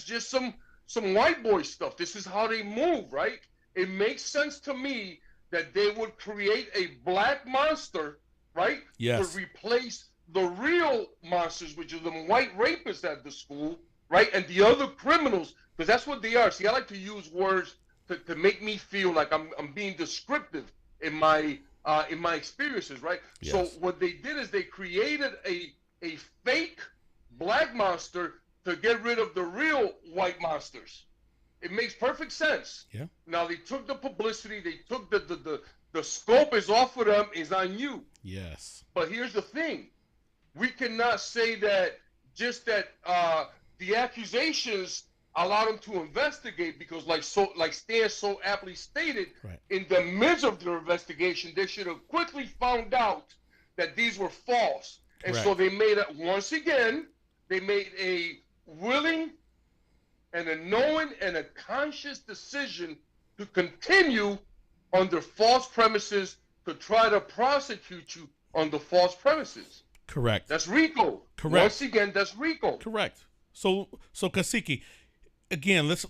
just some white boy stuff. This is how they move, right? It makes sense to me that they would create a black monster, right? Yes. To replace the real monsters, which are the white rapists at the school, right? And the other criminals, because that's what they are. See, I like to use words to make me feel like I'm being descriptive in my experiences, right? Yes. So what they did is they created a fake black monster to get rid of the real white monsters. It makes perfect sense. Yeah. Now they took the publicity, they took the scope is off of them, is on you. Yes. But here's the thing. We cannot say that just that the accusations allow them to investigate, because like Stan so aptly stated, right, in the midst of their investigation, they should have quickly found out that these were false. And Correct. So they made it, once again, they made a willing and a knowing and a conscious decision to continue under false premises, to try to prosecute you under false premises. Correct. That's RICO. Correct. Once again, that's RICO. Correct. So Kasiki, again, let's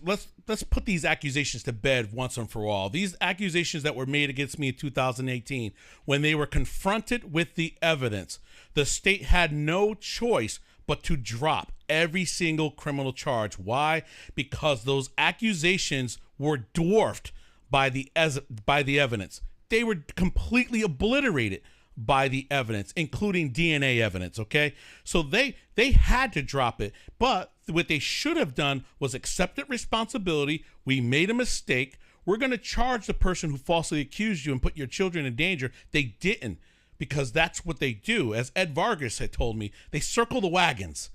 put these accusations to bed once and for all. These accusations that were made against me in 2018, when they were confronted with the evidence, the state had no choice but to drop every single criminal charge. Why? Because those accusations were dwarfed by the evidence. They were completely obliterated by the evidence, including DNA evidence, okay? So they had to drop it, but what they should have done was accepted responsibility. We made a mistake. We're going to charge the person who falsely accused you and put your children in danger. They didn't, because that's what they do. As Ed Vargas had told me, they circle the wagons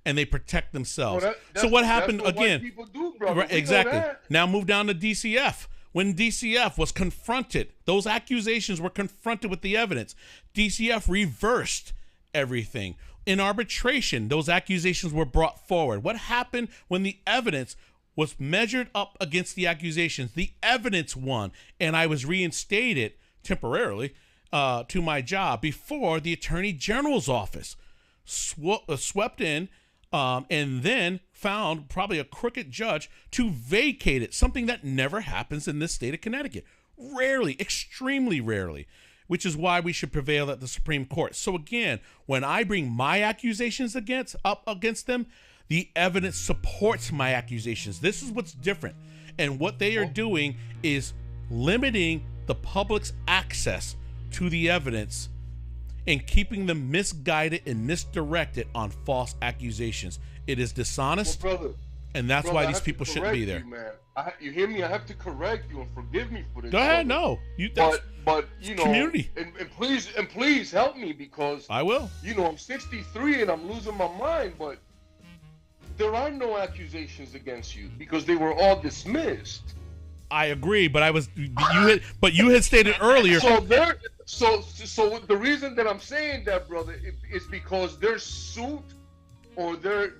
and they protect themselves. So what happened that's what again? White people do, brother. Right, exactly. Now move down to DCF. When DCF was confronted, those accusations were confronted with the evidence. DCF reversed everything. In arbitration, those accusations were brought forward. What happened when the evidence was measured up against the accusations? The evidence won, and I was reinstated temporarily to my job before the Attorney General's office swept in and then found probably a crooked judge to vacate it, something that never happens in this state of Connecticut. Rarely, extremely rarely, which is why we should prevail at the Supreme Court. So again, when I bring my accusations up against them, the evidence supports my accusations. This is what's different. And what they are doing is limiting the public's access to the evidence and keeping them misguided and misdirected on false accusations. It is dishonest, and that's why these people shouldn't be there. You hear me? I have to correct you and forgive me for this. Go ahead, no. But you know, community. And please help me, because I will. You know, I'm 63 and I'm losing my mind, but there are no accusations against you because they were all dismissed. I agree, but you had stated earlier. So the reason that I'm saying that, brother, is because their suit or their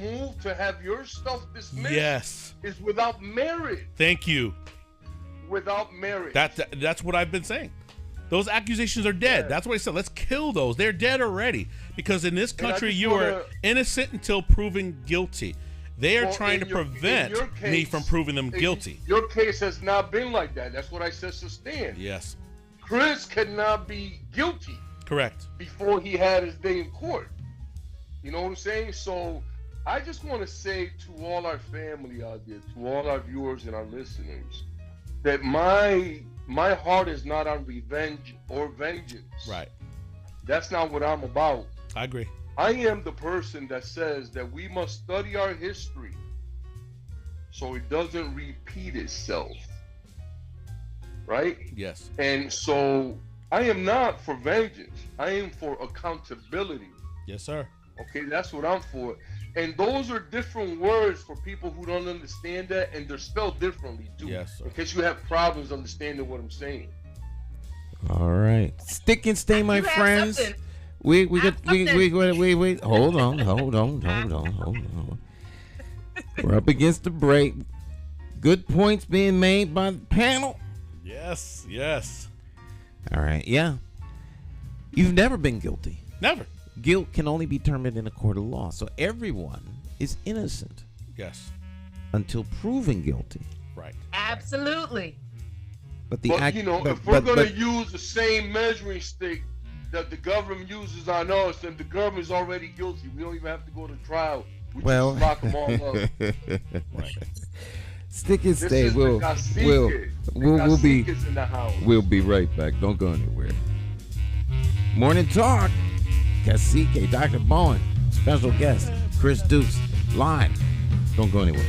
move to have your stuff dismissed is without merit. Thank you. Without merit. That's what I've been saying. Those accusations are dead. That's what I said. Let's kill those. They're dead already. Because in this country, you are innocent until proven guilty. They are trying to prevent me from proving them guilty. Your case has not been like that. That's what I said, sustain. Yes. Chris cannot be guilty. Correct. Before he had his day in court. You know what I'm saying? So I just want to say to all our family out there, to all our viewers and our listeners, that my heart is not on revenge or vengeance. Right. That's not what I'm about. I agree. I am the person that says that we must study our history so it doesn't repeat itself. Right? Yes. And so I am not for vengeance. I am for accountability. Yes, sir. Okay, that's what I'm for. And those are different words for people who don't understand that, and they're spelled differently too. Yes, sir. In case you have problems understanding what I'm saying. All right. Stick and stay, my friends. Wait. Hold on. We're up against the break. Good points being made by the panel. Yes. All right. Yeah. You've never been guilty. Never. Guilt can only be determined in a court of law. So everyone is innocent. Yes. Until proven guilty. Right. Absolutely. But if we're going to use the same measuring stick that the government uses on us, then the government's already guilty. We don't even have to go to trial. We just lock them all up. Right. Stick and stay. We'll be right back. Don't go anywhere. Morning Talk. Cacique, Dr. Bowen, special guest Chris Dukes, live. Don't go anywhere.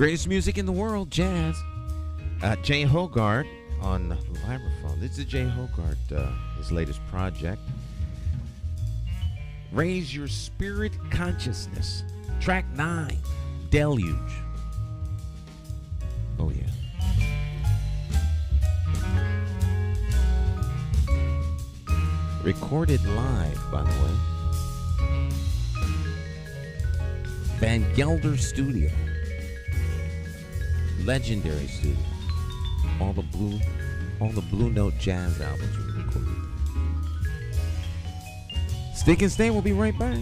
Greatest music in the world, jazz. Jay Hogarth on the vibraphone. This is Jay Hogarth, his latest project. Raise Your Spirit Consciousness. Track 9, Deluge. Oh, yeah. Recorded live, by the way. Van Gelder Studio. Legendary studio. All the Blue Note jazz albums were recorded. Stick and Stay, we'll be right back.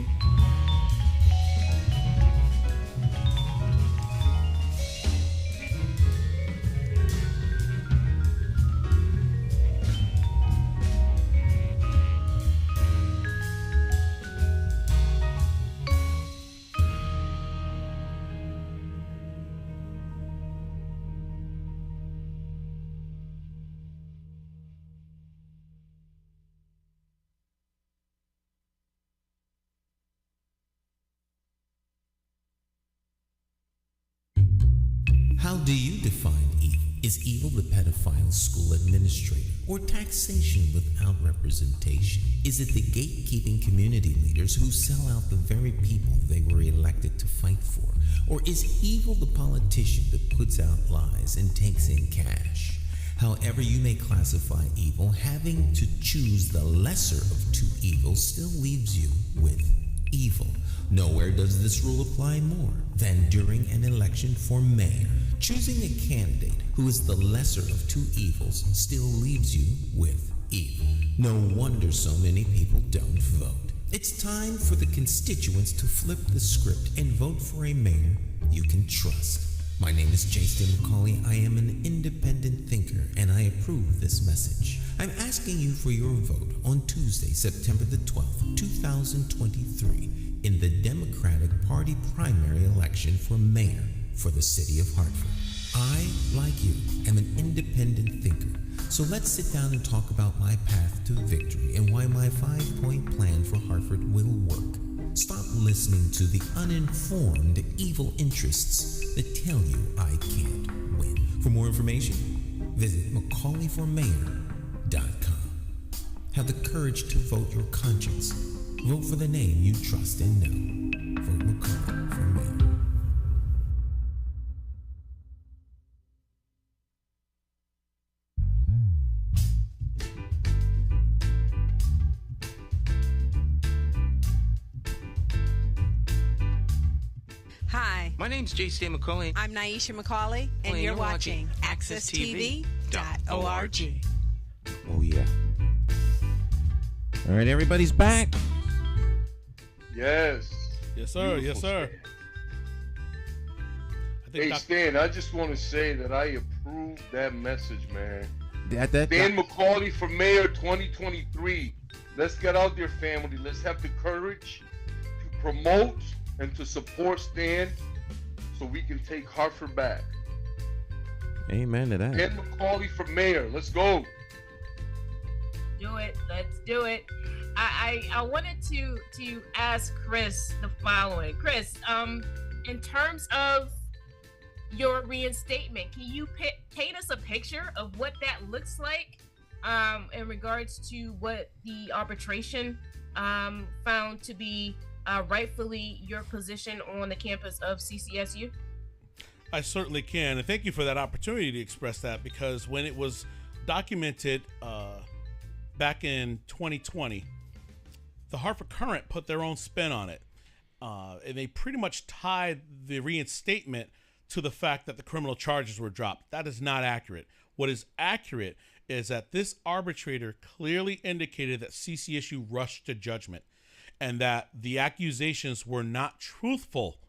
How do you define evil? Is evil the pedophile school administrator or taxation without representation? Is it the gatekeeping community leaders who sell out the very people they were elected to fight for? Or is evil the politician that puts out lies and takes in cash? However you may classify evil, having to choose the lesser of two evils still leaves you with evil. Nowhere does this rule apply more than during an election for mayor. Choosing a candidate who is the lesser of two evils still leaves you with evil. No wonder so many people don't vote. It's time for the constituents to flip the script and vote for a mayor you can trust. My name is Jason McCauley. I am an independent thinker, and I approve this message. I'm asking you for your vote on Tuesday, September the 12th, 2023, in the Democratic Party primary election for mayor for the city of Hartford. I, like you, am an independent thinker. So let's sit down and talk about my path to victory and why my 5-point plan for Hartford will work. Stop listening to the uninformed evil interests that tell you I can't win. For more information, visit McCauleyformayor.com. Have the courage to vote your conscience. Vote for the name you trust and know. Vote McCauley for mayor. Hi, My name's J.C. McCauley. I'm Naisha McCauley, and you're watching AccessTV.org. Oh, yeah. All right, everybody's back. Yes. Yes, sir. Beautiful, Yes, sir. Stan. I think Hey, Stan, I just want to say that I approve that message, man. That Stan McCauley for mayor 2023. Let's get out there, family. Let's have the courage to promote and to support Stan so we can take Hartford back. Amen to that. Stan McCauley for mayor. Let's go. Do it. Let's do it. I wanted to ask Chris the following. Chris, in terms of your reinstatement, can you paint us a picture of what that looks like in regards to what the arbitration found to be rightfully your position on the campus of CCSU? I certainly can, and thank you for that opportunity to express that, because when it was documented back in 2020, the Hartford Courant put their own spin on it, and they pretty much tied the reinstatement to the fact that the criminal charges were dropped. That is not accurate. What is accurate is that this arbitrator clearly indicated that CCSU rushed to judgment and that the accusations were not truthful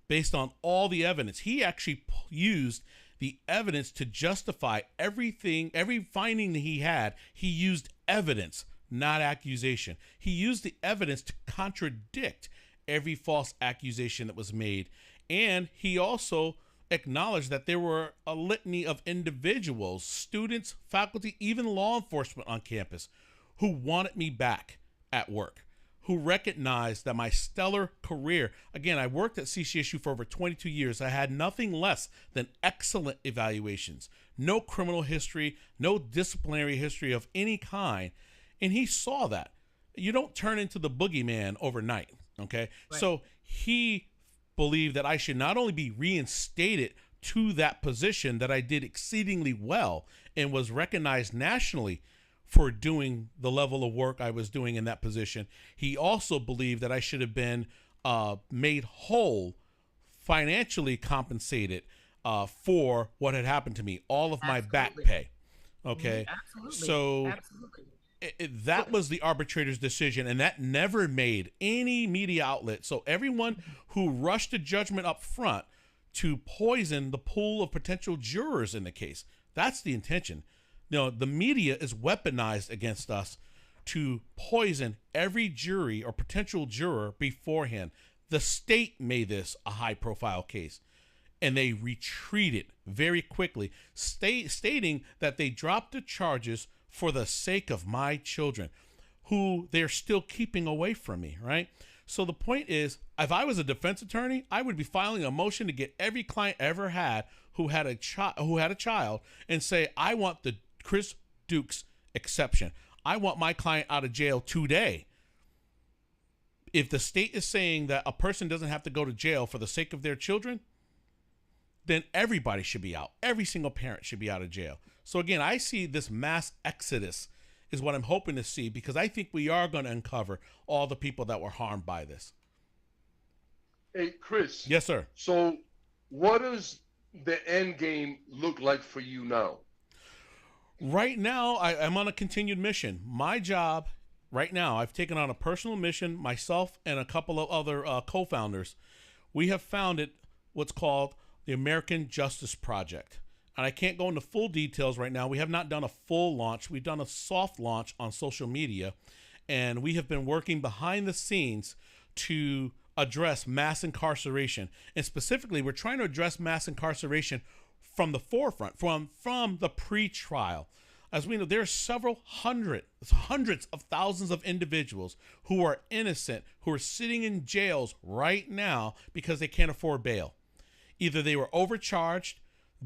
based on all the evidence. He actually used the evidence to justify everything, every finding that he had. He used evidence, not accusation. He used the evidence to contradict every false accusation that was made. And he also acknowledged that there were a litany of individuals, students, faculty, even law enforcement on campus who wanted me back at work, who recognized that my stellar career, again, I worked at CCSU for over 22 years. I had nothing less than excellent evaluations, no criminal history, no disciplinary history of any kind. And he saw that. You don't turn into the boogeyman overnight, okay? Right. So he believed that I should not only be reinstated to that position that I did exceedingly well and was recognized nationally for doing the level of work I was doing in that position. He also believed that I should have been made whole, financially compensated for what had happened to me, all of my back pay. Okay. Absolutely. So Absolutely. That was the arbitrator's decision, and that never made any media outlet. So everyone who rushed to judgment up front to poison the pool of potential jurors in the case, that's the intention. The media is weaponized against us to poison every jury or potential juror beforehand. The state made this a high-profile case, and they retreated very quickly, stating that they dropped the charges for the sake of my children, who they're still keeping away from me, right? So the point is, if I was a defense attorney, I would be filing a motion to get every client ever had who had a child and say, I want the Chris Dukes exception. I want my client out of jail today. If the state is saying that a person doesn't have to go to jail for the sake of their children, then everybody should be out. Every single parent should be out of jail. So again, I see this mass exodus is what I'm hoping to see, because I think we are going to uncover all the people that were harmed by this. Hey, Chris. Yes, sir. So what does the end game look like for you now? Right now, I'm on a continued mission. My job right now, I've taken on a personal mission, myself and a couple of other co-founders. We have founded what's called the American Justice Project. And I can't go into full details right now. We have not done a full launch. We've done a soft launch on social media. And we have been working behind the scenes to address mass incarceration. And specifically, we're trying to address mass incarceration from the forefront, from the pre-trial. As we know, there are hundreds of thousands of individuals who are innocent, who are sitting in jails right now because they can't afford bail. Either they were overcharged,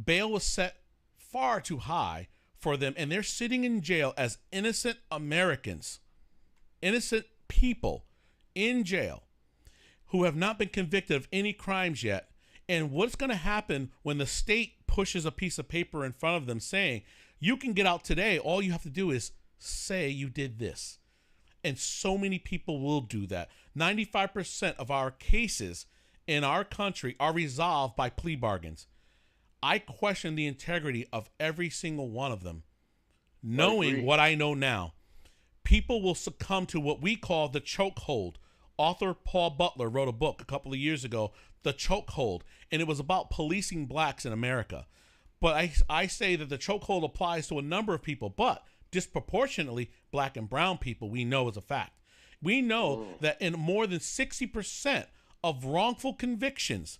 bail was set far too high for them, and they're sitting in jail as innocent Americans, innocent people in jail who have not been convicted of any crimes yet. And what's going to happen when the state pushes a piece of paper in front of them saying, you can get out today, all you have to do is say you did this. And so many people will do that. 95% of our cases in our country are resolved by plea bargains. I question the integrity of every single one of them. Knowing what I know now, people will succumb to what we call the chokehold. Author Paul Butler wrote a book a couple of years ago, The Chokehold, and it was about policing blacks in America. But I say that the chokehold applies to a number of people, but disproportionately black and brown people, we know is a fact. We know that in more than 60% of wrongful convictions,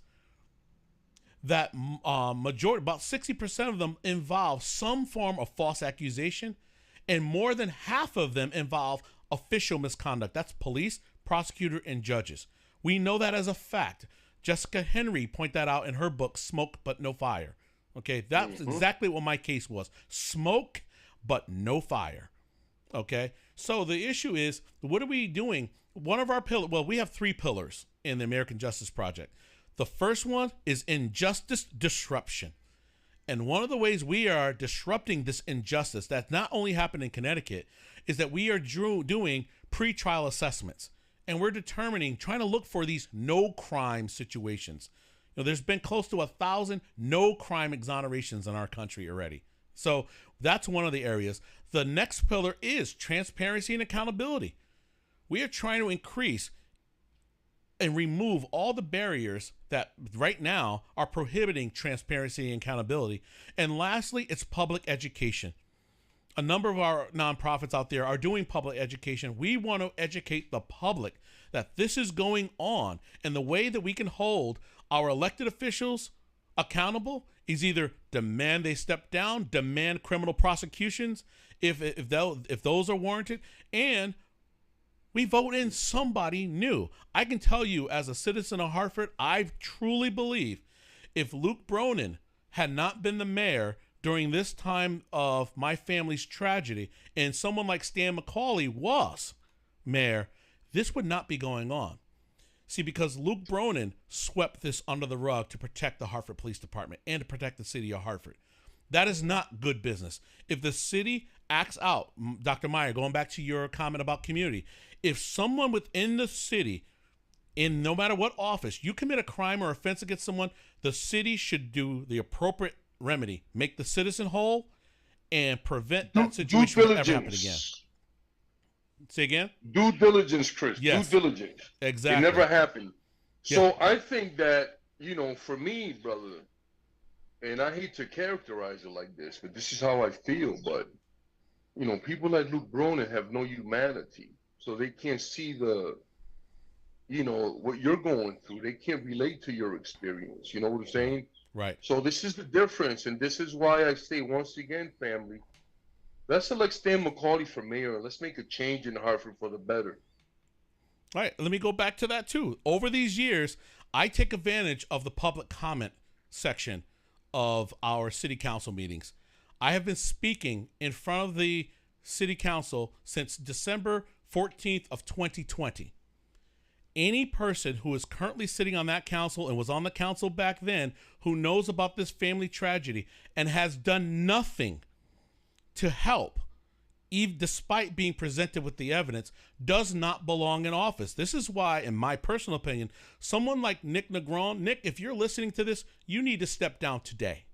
that about 60% of them involve some form of false accusation, and more than half of them involve official misconduct. That's police, prosecutor, and judges. We know that as a fact. Jessica Henry pointed that out in her book, Smoke But No Fire. Okay, that's exactly what my case was. Smoke, but no fire. Okay, so the issue is, what are we doing? One of our pillars, well, we have 3 pillars in the American Justice Project. The first one is injustice disruption. And one of the ways we are disrupting this injustice that's not only happened in Connecticut is that we are doing pre-trial assessments. And we're trying to look for these no crime situations. There's been close to 1,000 no crime exonerations in our country already. So that's one of the areas. The next pillar is transparency and accountability. We are trying to increase and remove all the barriers that right now are prohibiting transparency and accountability. And lastly, it's public education. A number of our nonprofits out there are doing public education. We want to educate the public that this is going on, and the way that we can hold our elected officials accountable is either demand they step down, demand criminal prosecutions if those are warranted, and We vote in somebody new. I can tell you, as a citizen of Hartford, I truly believe if Luke Bronin had not been the mayor during this time of my family's tragedy, and someone like Stan McCauley was mayor, this would not be going on. See, because Luke Bronin swept this under the rug to protect the Hartford Police Department and to protect the city of Hartford. That is not good business. If the city acts out, Dr. Meyer, going back to your comment about community, if someone within the city, in no matter what office, you commit a crime or offense against someone, the city should do the appropriate remedy, make the citizen whole, and prevent that situation from ever happening again. Say again? Due diligence, Chris. Yes. Due diligence. Exactly. It never happened. Yeah. So I think that, for me, brother, and I hate to characterize it like this, but this is how I feel, but, people like Luke Bronin have no humanity. So they can't see what you're going through. They can't relate to your experience. You know what I'm saying? Right. So this is the difference. And this is why I say, once again, family, let's elect Stan McCauley for mayor. Let's make a change in Hartford for the better. All right. Let me go back to that, too. Over these years, I take advantage of the public comment section of our city council meetings. I have been speaking in front of the city council since December 14th of 2020. Any person who is currently sitting on that council and was on the council back then who knows about this family tragedy and has done nothing to help, even despite being presented with the evidence, does not belong in office. This is why, in my personal opinion, someone like Nick Negron, Nick, if you're listening to this, you need to step down today.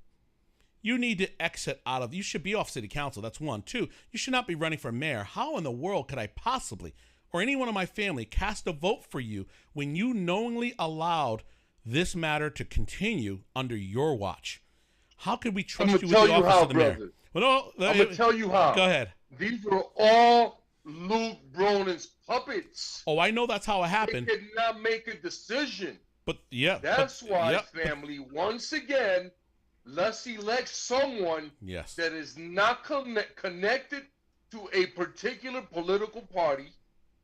You need to exit out of, you should be off city council. That's one. Two, you should not be running for mayor. How in the world could I possibly, or anyone in my family, cast a vote for you when you knowingly allowed this matter to continue under your watch? How could we trust you with the office of the mayor? Well, no, I'm going to tell you how. Go ahead. These are all Luke Bronin's puppets. Oh, I know that's how it happened. They did not make a decision. But, yeah. That's why, family, once again, let's elect someone that is not connected to a particular political party.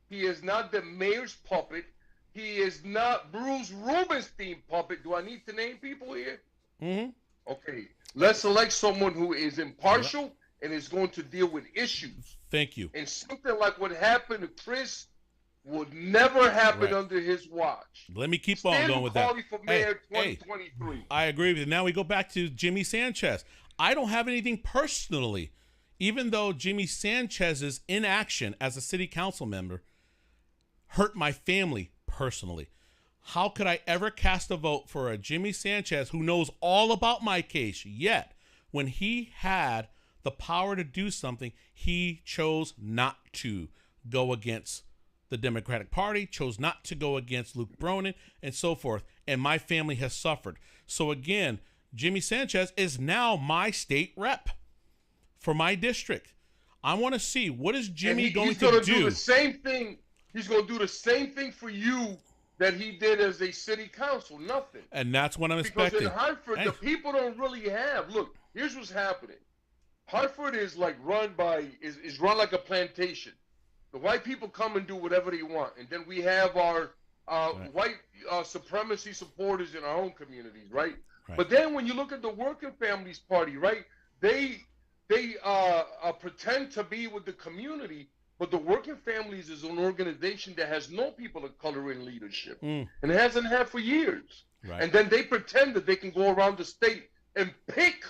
He is not the mayor's puppet. He is not Bruce Rubenstein's puppet. Do I need to name people here? Mm-hmm. Okay. Let's select someone who is impartial and is going to deal with issues. Thank you. And something like what happened to Chris would never happen under his watch. Let me keep on going with that. For mayor 2023. I agree with you. Now we go back to Jimmy Sanchez. I don't have anything personally, even though Jimmy Sanchez's inaction as a city council member hurt my family personally. How could I ever cast a vote for a Jimmy Sanchez who knows all about my case, yet when he had the power to do something, he chose not to go against the Democratic Party, chose not to go against Luke Bronin, and so forth. And my family has suffered. So again, Jimmy Sanchez is now my state rep for my district. I want to see, what is Jimmy going to do? The same thing. He's going to do the same thing for you that he did as a city council. Nothing. And that's what I'm expecting. Because in Hartford, the people don't really have. Look, here's what's happening. Hartford is like run like a plantation. The white people come and do whatever they want, and then we have our white supremacy supporters in our own communities, right? But then when you look at the Working Families Party, right? They pretend to be with the community. But the Working Families is an organization that has no people of color in leadership. And it hasn't had for years. Right. And then they pretend that they can go around the state and pick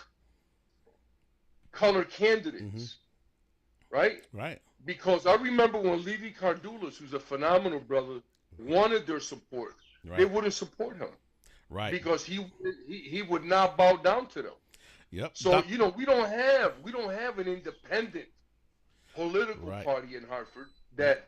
color candidates. Right? Right. Because I remember when Levy Cardulas, who's a phenomenal brother, wanted their support. Right. They wouldn't support him. Right. Because he would not bow down to them. Yep. So, we don't have an independent political party in Hartford that,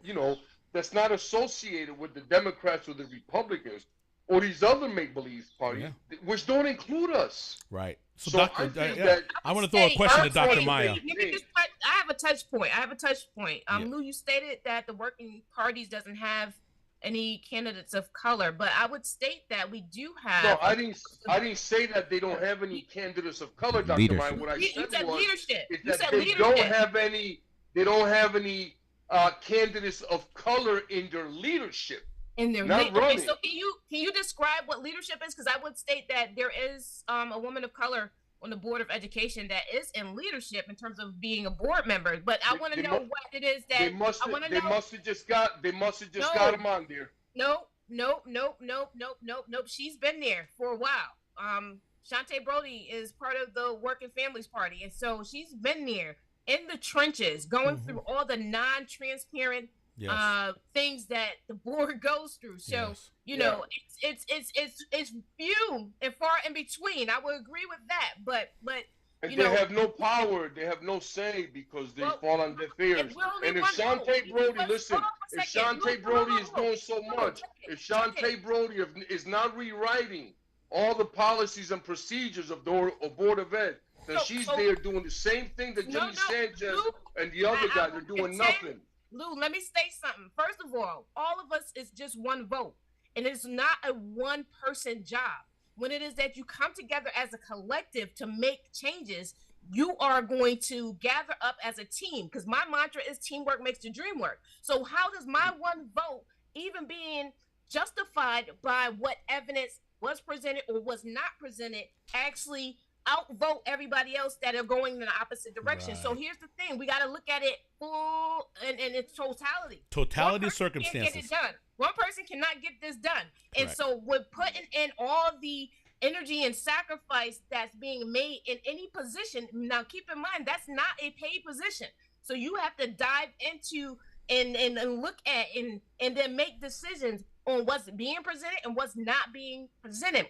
that's not associated with the Democrats or the Republicans or these other make-believe parties, which don't include us. Right. So I want to throw a question to Dr. Maya. I have a touch point. Lou, you stated that the working parties doesn't have any candidates of color, but I would state that we do have. No, I didn't say that they don't have any candidates of color, Dr. Maya. What I said was leadership. They don't have any candidates of color in their leadership. In their not running. Okay, so can you describe what leadership is? Because I would state that there is a woman of color on the board of education that is in leadership in terms of being a board member. But I want to know what it is that they must have just got him on there. Nope. She's been there for a while. Shantae Brody is part of the Working Families Party, and so she's been there in the trenches, going through all the non-transparent things that the board goes through. So you know, it's few and far in between. I would agree with that, but and they have no power. They have no say because they fall on deaf ears. And if Shantae Brody, listen, if Shantae Brody is doing so much, if Shantae Brody is not rewriting all the policies and procedures of the Board of Ed, then she's there doing the same thing that Jimmy Sanchez and the other guys are doing nothing. Lou, let me say something. First of all of us is just one vote, and it's not a one-person job. When it is that you come together as a collective to make changes, you are going to gather up as a team, because my mantra is teamwork makes the dream work. So how does my one vote, even being justified by what evidence was presented or was not presented, actually outvote everybody else that are going in the opposite direction? Right. So here's the thing. We got to look at it full and its totality. Totality of circumstances. Can't get it done. One person cannot get this done. And so with putting in all the energy and sacrifice that's being made in any position, now keep in mind, that's not a paid position. So you have to dive into and look at and then make decisions on what's being presented and what's not being presented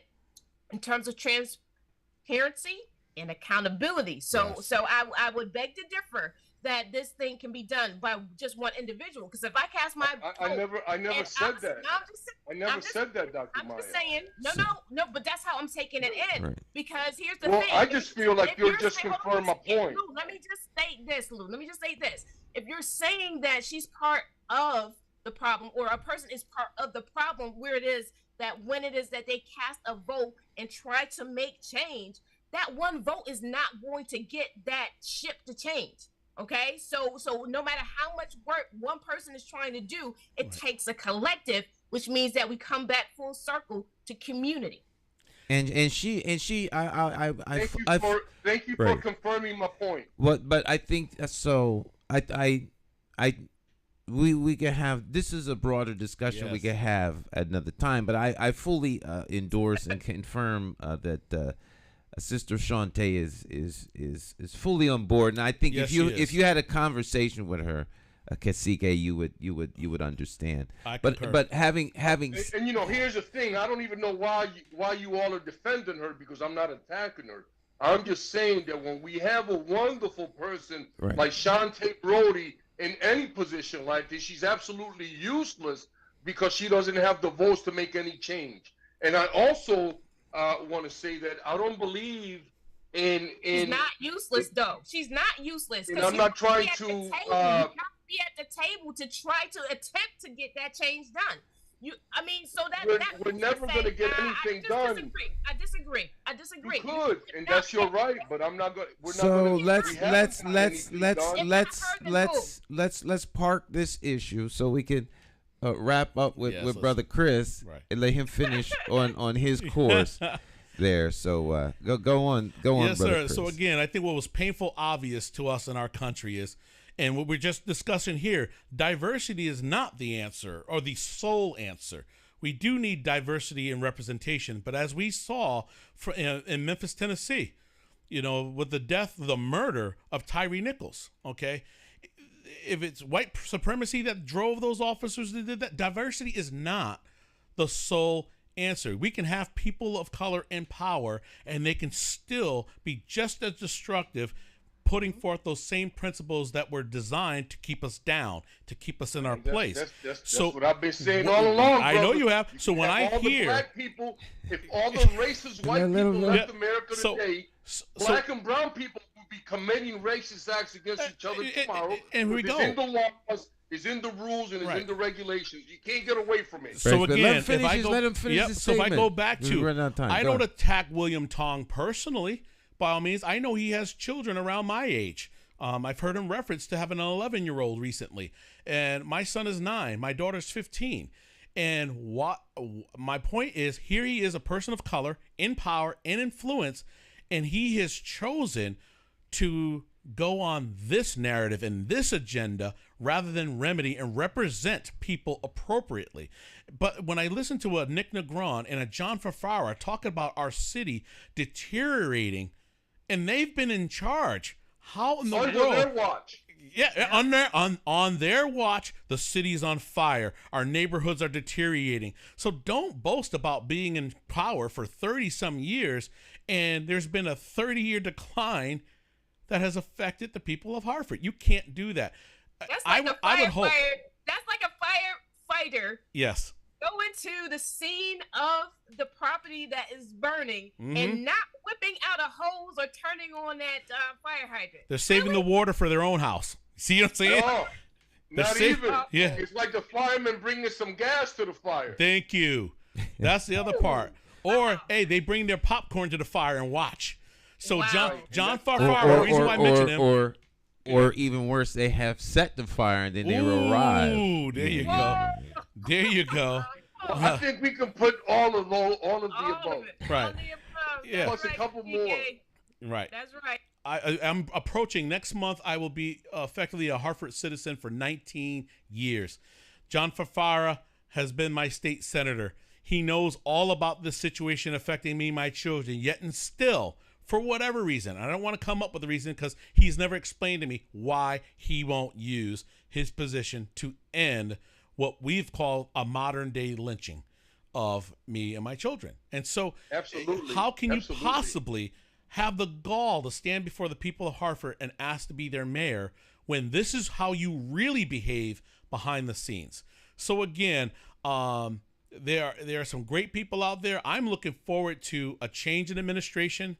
in terms of transparency and accountability. So I would beg to differ that this thing can be done by just one individual. Because if I cast my I never said that. I never said that, Dr. I'm Maya. just saying, no, but that's how I'm taking it in. Right. Because here's the thing. I just feel like you're just confirming my point. Lou, let me just state this, Lou. Let me just say this. If you're saying that she's part of the problem, or a person is part of the problem, where it is that when it is that they cast a vote and try to make change, that one vote is not going to get that ship to change. Okay, so no matter how much work one person is trying to do, it takes a collective, which means that we come back full circle to community. And she thank you for confirming my point. But I think so. We can have, this is a broader discussion we can have at another time. But I fully endorse and confirm that. Sister Shantae is fully on board, and I think if you had a conversation with her, Cacique, you would understand. But having and you know, here's the thing. I don't even know why you all are defending her, because I'm not attacking her. I'm just saying that when we have a wonderful person like Shantae Brody in any position like this, she's absolutely useless because she doesn't have the votes to make any change. And I also want to say that I don't believe in. She's not useless, though. She's not useless. And I'm not trying to. You have to be at the table to try to attempt to get that change done. We're never going to get anything done. I disagree. You could, and that's your right, but I'm not going. So let's park this issue so we can wrap up with Brother Chris and let him finish on his course there. So go on. Yes, Brother sir. Chris. So again, I think what was painful obvious to us in our country is, and what we're just discussing here, diversity is not the answer or the sole answer. We do need diversity and representation, but as we saw in Memphis, Tennessee, you know, with the murder of Tyree Nichols, okay. If it's white supremacy that drove those officers that did that, diversity is not the sole answer. We can have people of color in power, and they can still be just as destructive, putting forth those same principles that were designed to keep us down, to keep us in our place. That's what I've been saying all along, I know you have. So when I hear the black people, if all the racist white people left America today, black and brown people be committing racist acts against each other tomorrow. And here we go. It's in the laws, it's in the rules, and it's in the regulations. You can't get away from it. So again, if I go back to, I don't attack William Tong personally. By all means, I know he has children around my age. I've heard him reference to having an 11-year-old recently, and my son is 9. My daughter's 15. And what my point is, here he is, a person of color, in power and influence, and he has chosen to go on this narrative and this agenda rather than remedy and represent people appropriately. But when I listen to a Nick Negron and a John Fafara talking about our city deteriorating, and they've been in charge, how in the world? Under their watch. Yeah, on their watch, the city's on fire. Our neighborhoods are deteriorating. So don't boast about being in power for 30-some years, and there's been a 30-year decline that has affected the people of Hartford. You can't do that. That's like I would hope. That's like a firefighter. Yes. Go into the scene of the property that is burning and not whipping out a hose or turning on that fire hydrant. They're saving the water for their own house. See what I'm saying? No, not even. Yeah. It's like the firemen bringing some gas to the fire. Thank you. That's the other part. Or, hey, they bring their popcorn to the fire and watch. So John Farfara, the reason why I mentioned him. Or even worse, they have set the fire and then they arrive. Ooh, there you go. There you go. Well, I think we can put all of the above. Right. Yeah. Plus a couple more. Right. That's right. I'm approaching next month. I will be effectively a Hartford citizen for 19 years. John Fafara has been my state senator. He knows all about this situation affecting me, my children, yet and still, for whatever reason, I don't want to come up with a reason because he's never explained to me why he won't use his position to end what we've called a modern day lynching of me and my children. And so how can you possibly have the gall to stand before the people of Hartford and ask to be their mayor when this is how you really behave behind the scenes? So again, there are some great people out there. I'm looking forward to a change in administration.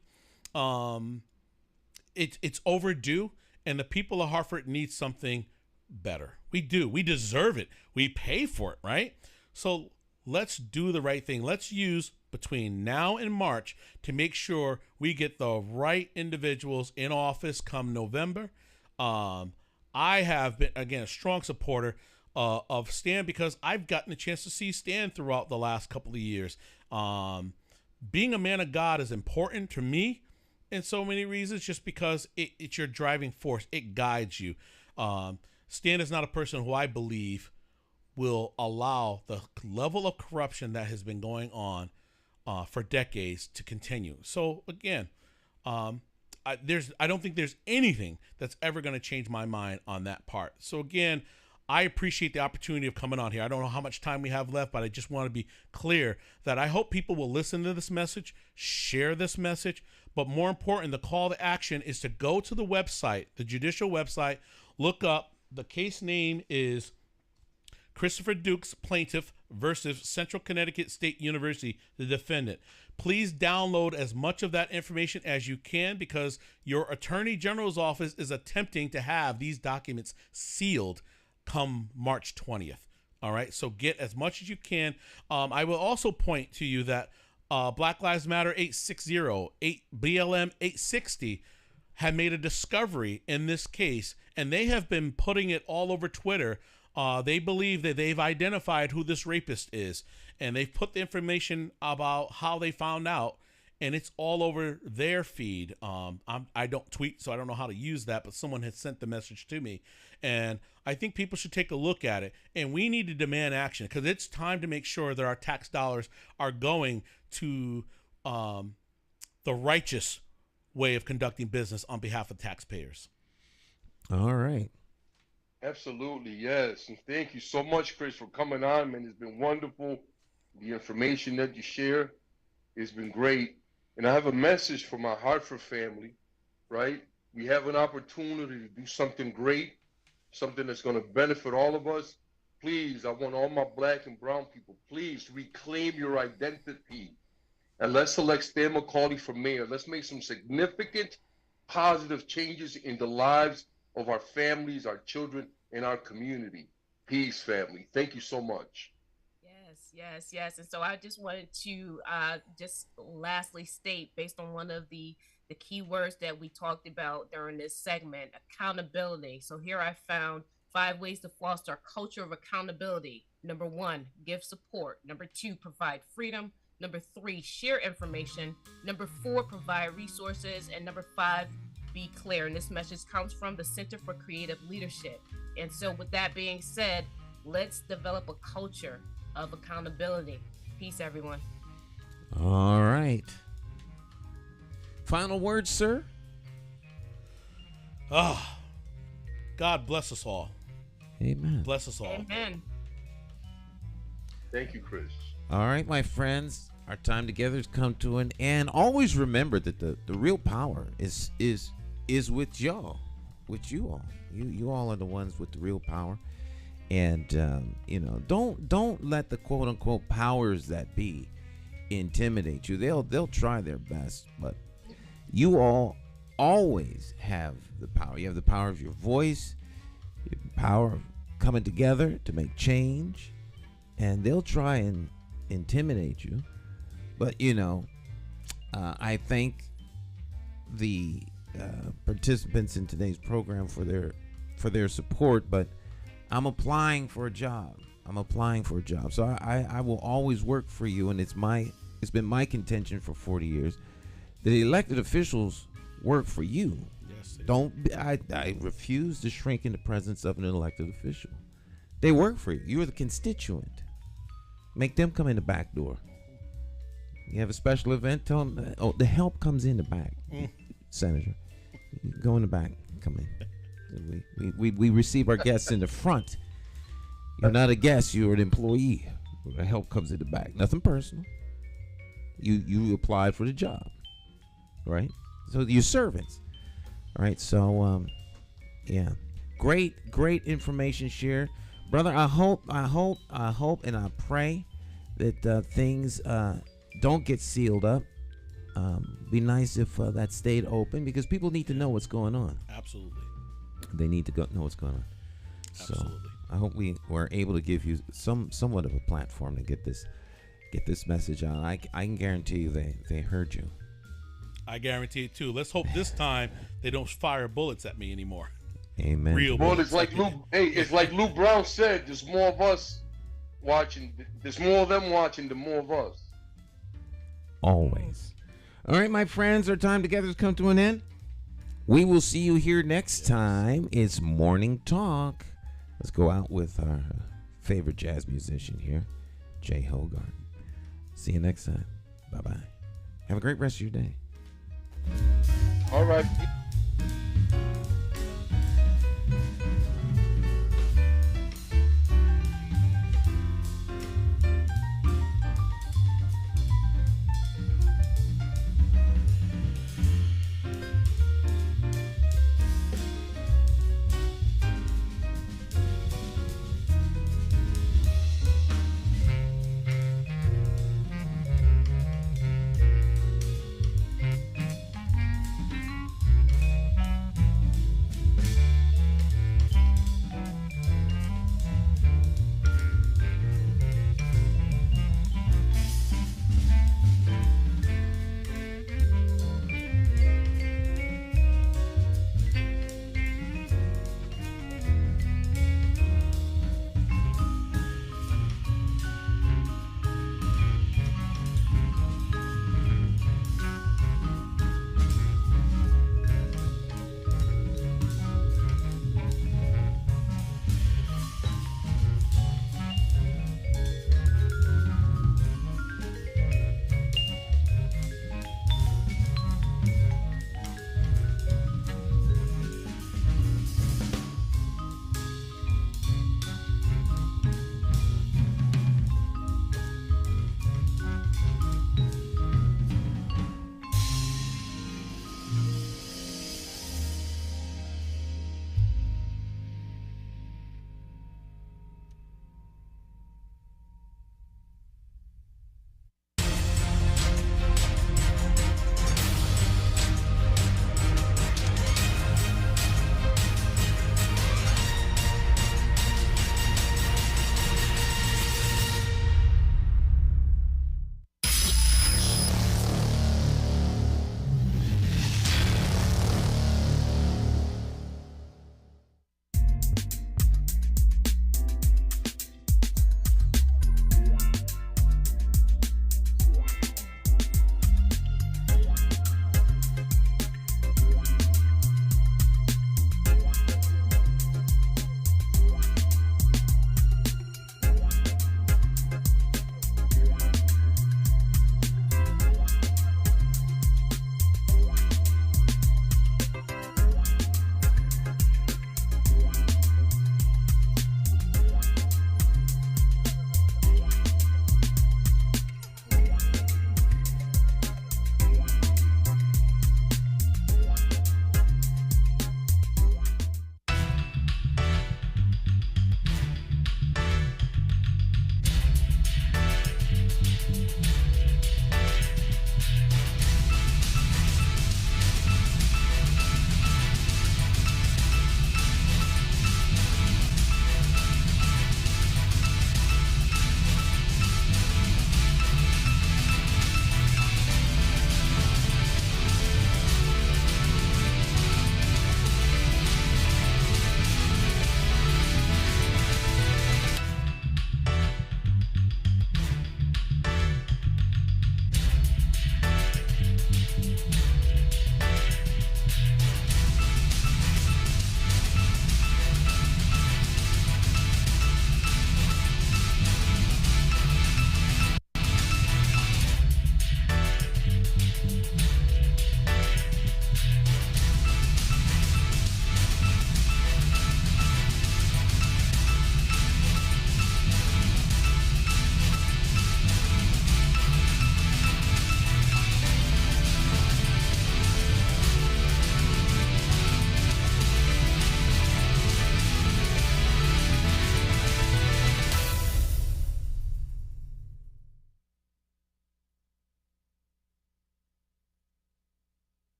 It's overdue, and the people of Hartford need something better. We do. We deserve it. We pay for it, right? So let's do the right thing. Let's use between now and March to make sure we get the right individuals in office come November. I have been, again, a strong supporter of Stan because I've gotten a chance to see Stan throughout the last couple of years. Being a man of God is important to me in so many reasons, just because it's your driving force. It guides you. Stan is not a person who I believe will allow the level of corruption that has been going on for decades to continue. So again, I don't think there's anything that's ever going to change my mind on that part. So again, I appreciate the opportunity of coming on here. I don't know how much time we have left, but I just want to be clear that I hope people will listen to this message, share this message, but more important, the call to action is to go to the website, the judicial website, look up, the case name is Christopher Dukes, plaintiff, versus Central Connecticut State University, the defendant. Please download as much of that information as you can because your Attorney General's office is attempting to have these documents sealed come March 20th. All right, so get as much as you can. I will also point to you that Black Lives Matter 860, BLM 860 had made a discovery in this case, and they have been putting it all over Twitter. They believe that they've identified who this rapist is, and they've put the information about how they found out, and it's all over their feed. I don't tweet, so I don't know how to use that, but someone had sent the message to me, and I think people should take a look at it, and we need to demand action because it's time to make sure that our tax dollars are going to the righteous way of conducting business on behalf of taxpayers. All right. Absolutely, yes. And thank you so much, Chris, for coming on, man. It's been wonderful. The information that you share has been great. And I have a message for my Hartford family, right? We have an opportunity to do something great, something that's going to benefit all of us. Please, I want all my black and brown people, please reclaim your identity. And let's elect Stan McCauley for mayor. Let's make some significant positive changes in the lives of our families, our children, and our community. Peace, family. Thank you so much. Yes. And so I just wanted to just lastly state, based on one of the the key words that we talked about during this segment: accountability. So here I found 5 ways to foster a culture of accountability. Number 1, give support. Number 2, provide freedom. Number 3, share information. Number 4, provide resources. And number 5, be clear. And this message comes from the Center for Creative Leadership. And so with that being said, let's develop a culture of accountability. Peace, everyone. All right. Final words, sir? God bless us all. Amen. Bless us all. Amen. Thank you, Chris. All right, my friends, our time together has come to an end. Always remember that the real power is with y'all, with you all. You all are the ones with the real power. And don't let the quote unquote powers that be intimidate you. They'll try their best, but you all always have the power. You have the power of your voice, the power of coming together to make change, and they'll try and intimidate you. But I thank the participants in today's program for their support, but I'm applying for a job. So I will always work for you, and it's been my contention for 40 years that the elected officials work for you. Yes. I refuse to shrink in the presence of an elected official. They work for you. You are the constituent. Make them come in the back door. You have a special event, tell them, the help comes in the back. Senator, you go in the back, come in. We receive our guests in the front. You're not a guest, you're an employee. The help comes in the back. Nothing personal. You applied for the job, right? So you're servants. All right, so yeah. Great information share. Brother, I hope and I pray that things don't get sealed up. Be nice if that stayed open, because people need to know what's going on. Absolutely. They need to know what's going on. Absolutely. So I hope we were able to give you somewhat of a platform to get this message out. I can guarantee you they heard you. I guarantee it too. Let's hope this time they don't fire bullets at me anymore. Amen. Real Well, bullets. it's like Lou Brown said. There's more of us watching. There's more of them watching than more of us. Always. All right, my friends, our time together has come to an end. We will see you here next time. It's Morning Talk. Let's go out with our favorite jazz musician here, Jay Hogart. See you next time. Bye-bye. Have a great rest of your day. All right.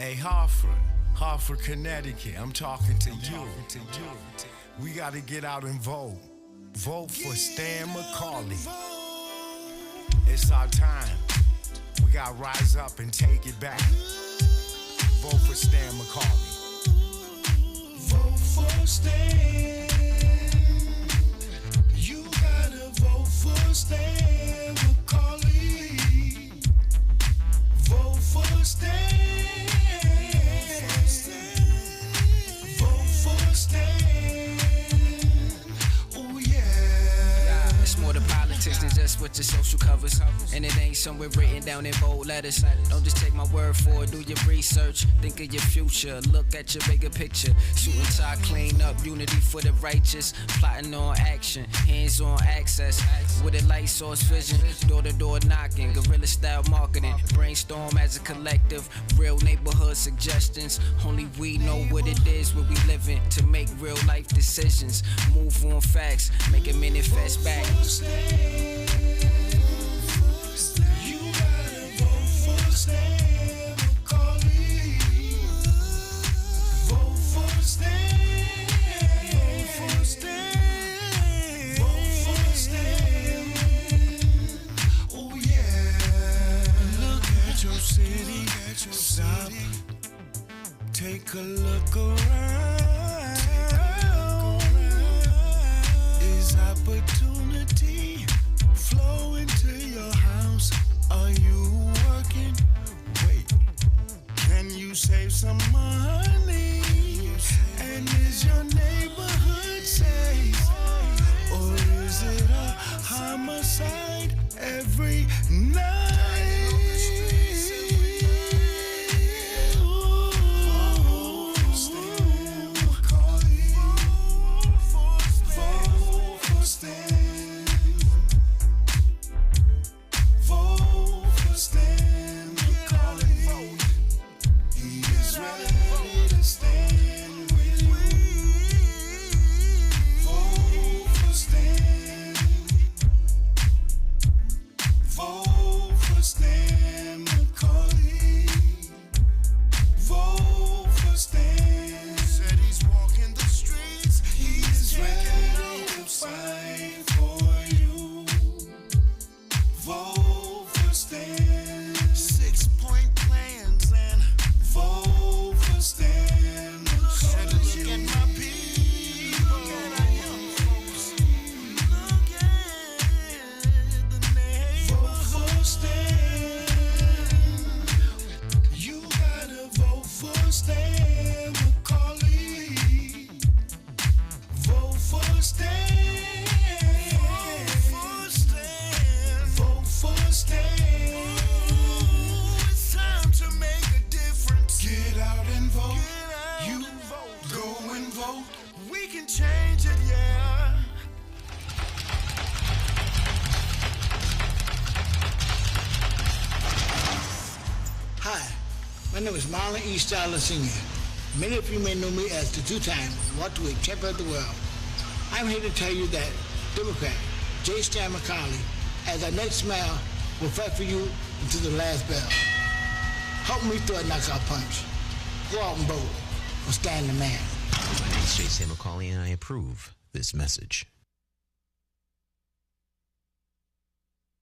Hey, Hartford, Connecticut, I'm talking to you. We gotta get out and vote. Vote for Stan McCauley. It's our time. We gotta rise up and take it back. Vote for Stan McCauley. Vote for Stan. You gotta vote for Stan McCauley. Vote for Stan. Vote for Stan. Oh yeah. It's more than politics than just what your social covers. And it ain't somewhere written down in bold letters. Don't just take my word for it, do your research. Think of your future, look at your bigger picture. Shooting tie, clean up, unity for the righteous. Plotting on action, hands-on access. With a light source vision, door-to-door knocking. Guerrilla style marketing, brainstorm as a collective. Real neighborhood suggestions. Only we know what it is where we living. To make real life decisions. Move on facts, make it manifest back. You gotta vote for Stan McCauley. Vote for Stan. Vote for Stan. Vote for Stan. Oh yeah. Look at your city. Stop. Take a look around. Is opportunity flow into your house? Are you working? Wait, can you save some money? And is your neighborhood safe? Or is it a homicide every night? Senior. Many of you may know me as the two-time welterweight champion of the world. I'm here to tell you that Democrat J. Stan McCauley, as our next mayor, will fight for you until the last bell. Help me throw a knockout punch. Go out and vote for Stan the man. My name's J. Stan McCauley, and I approve this message.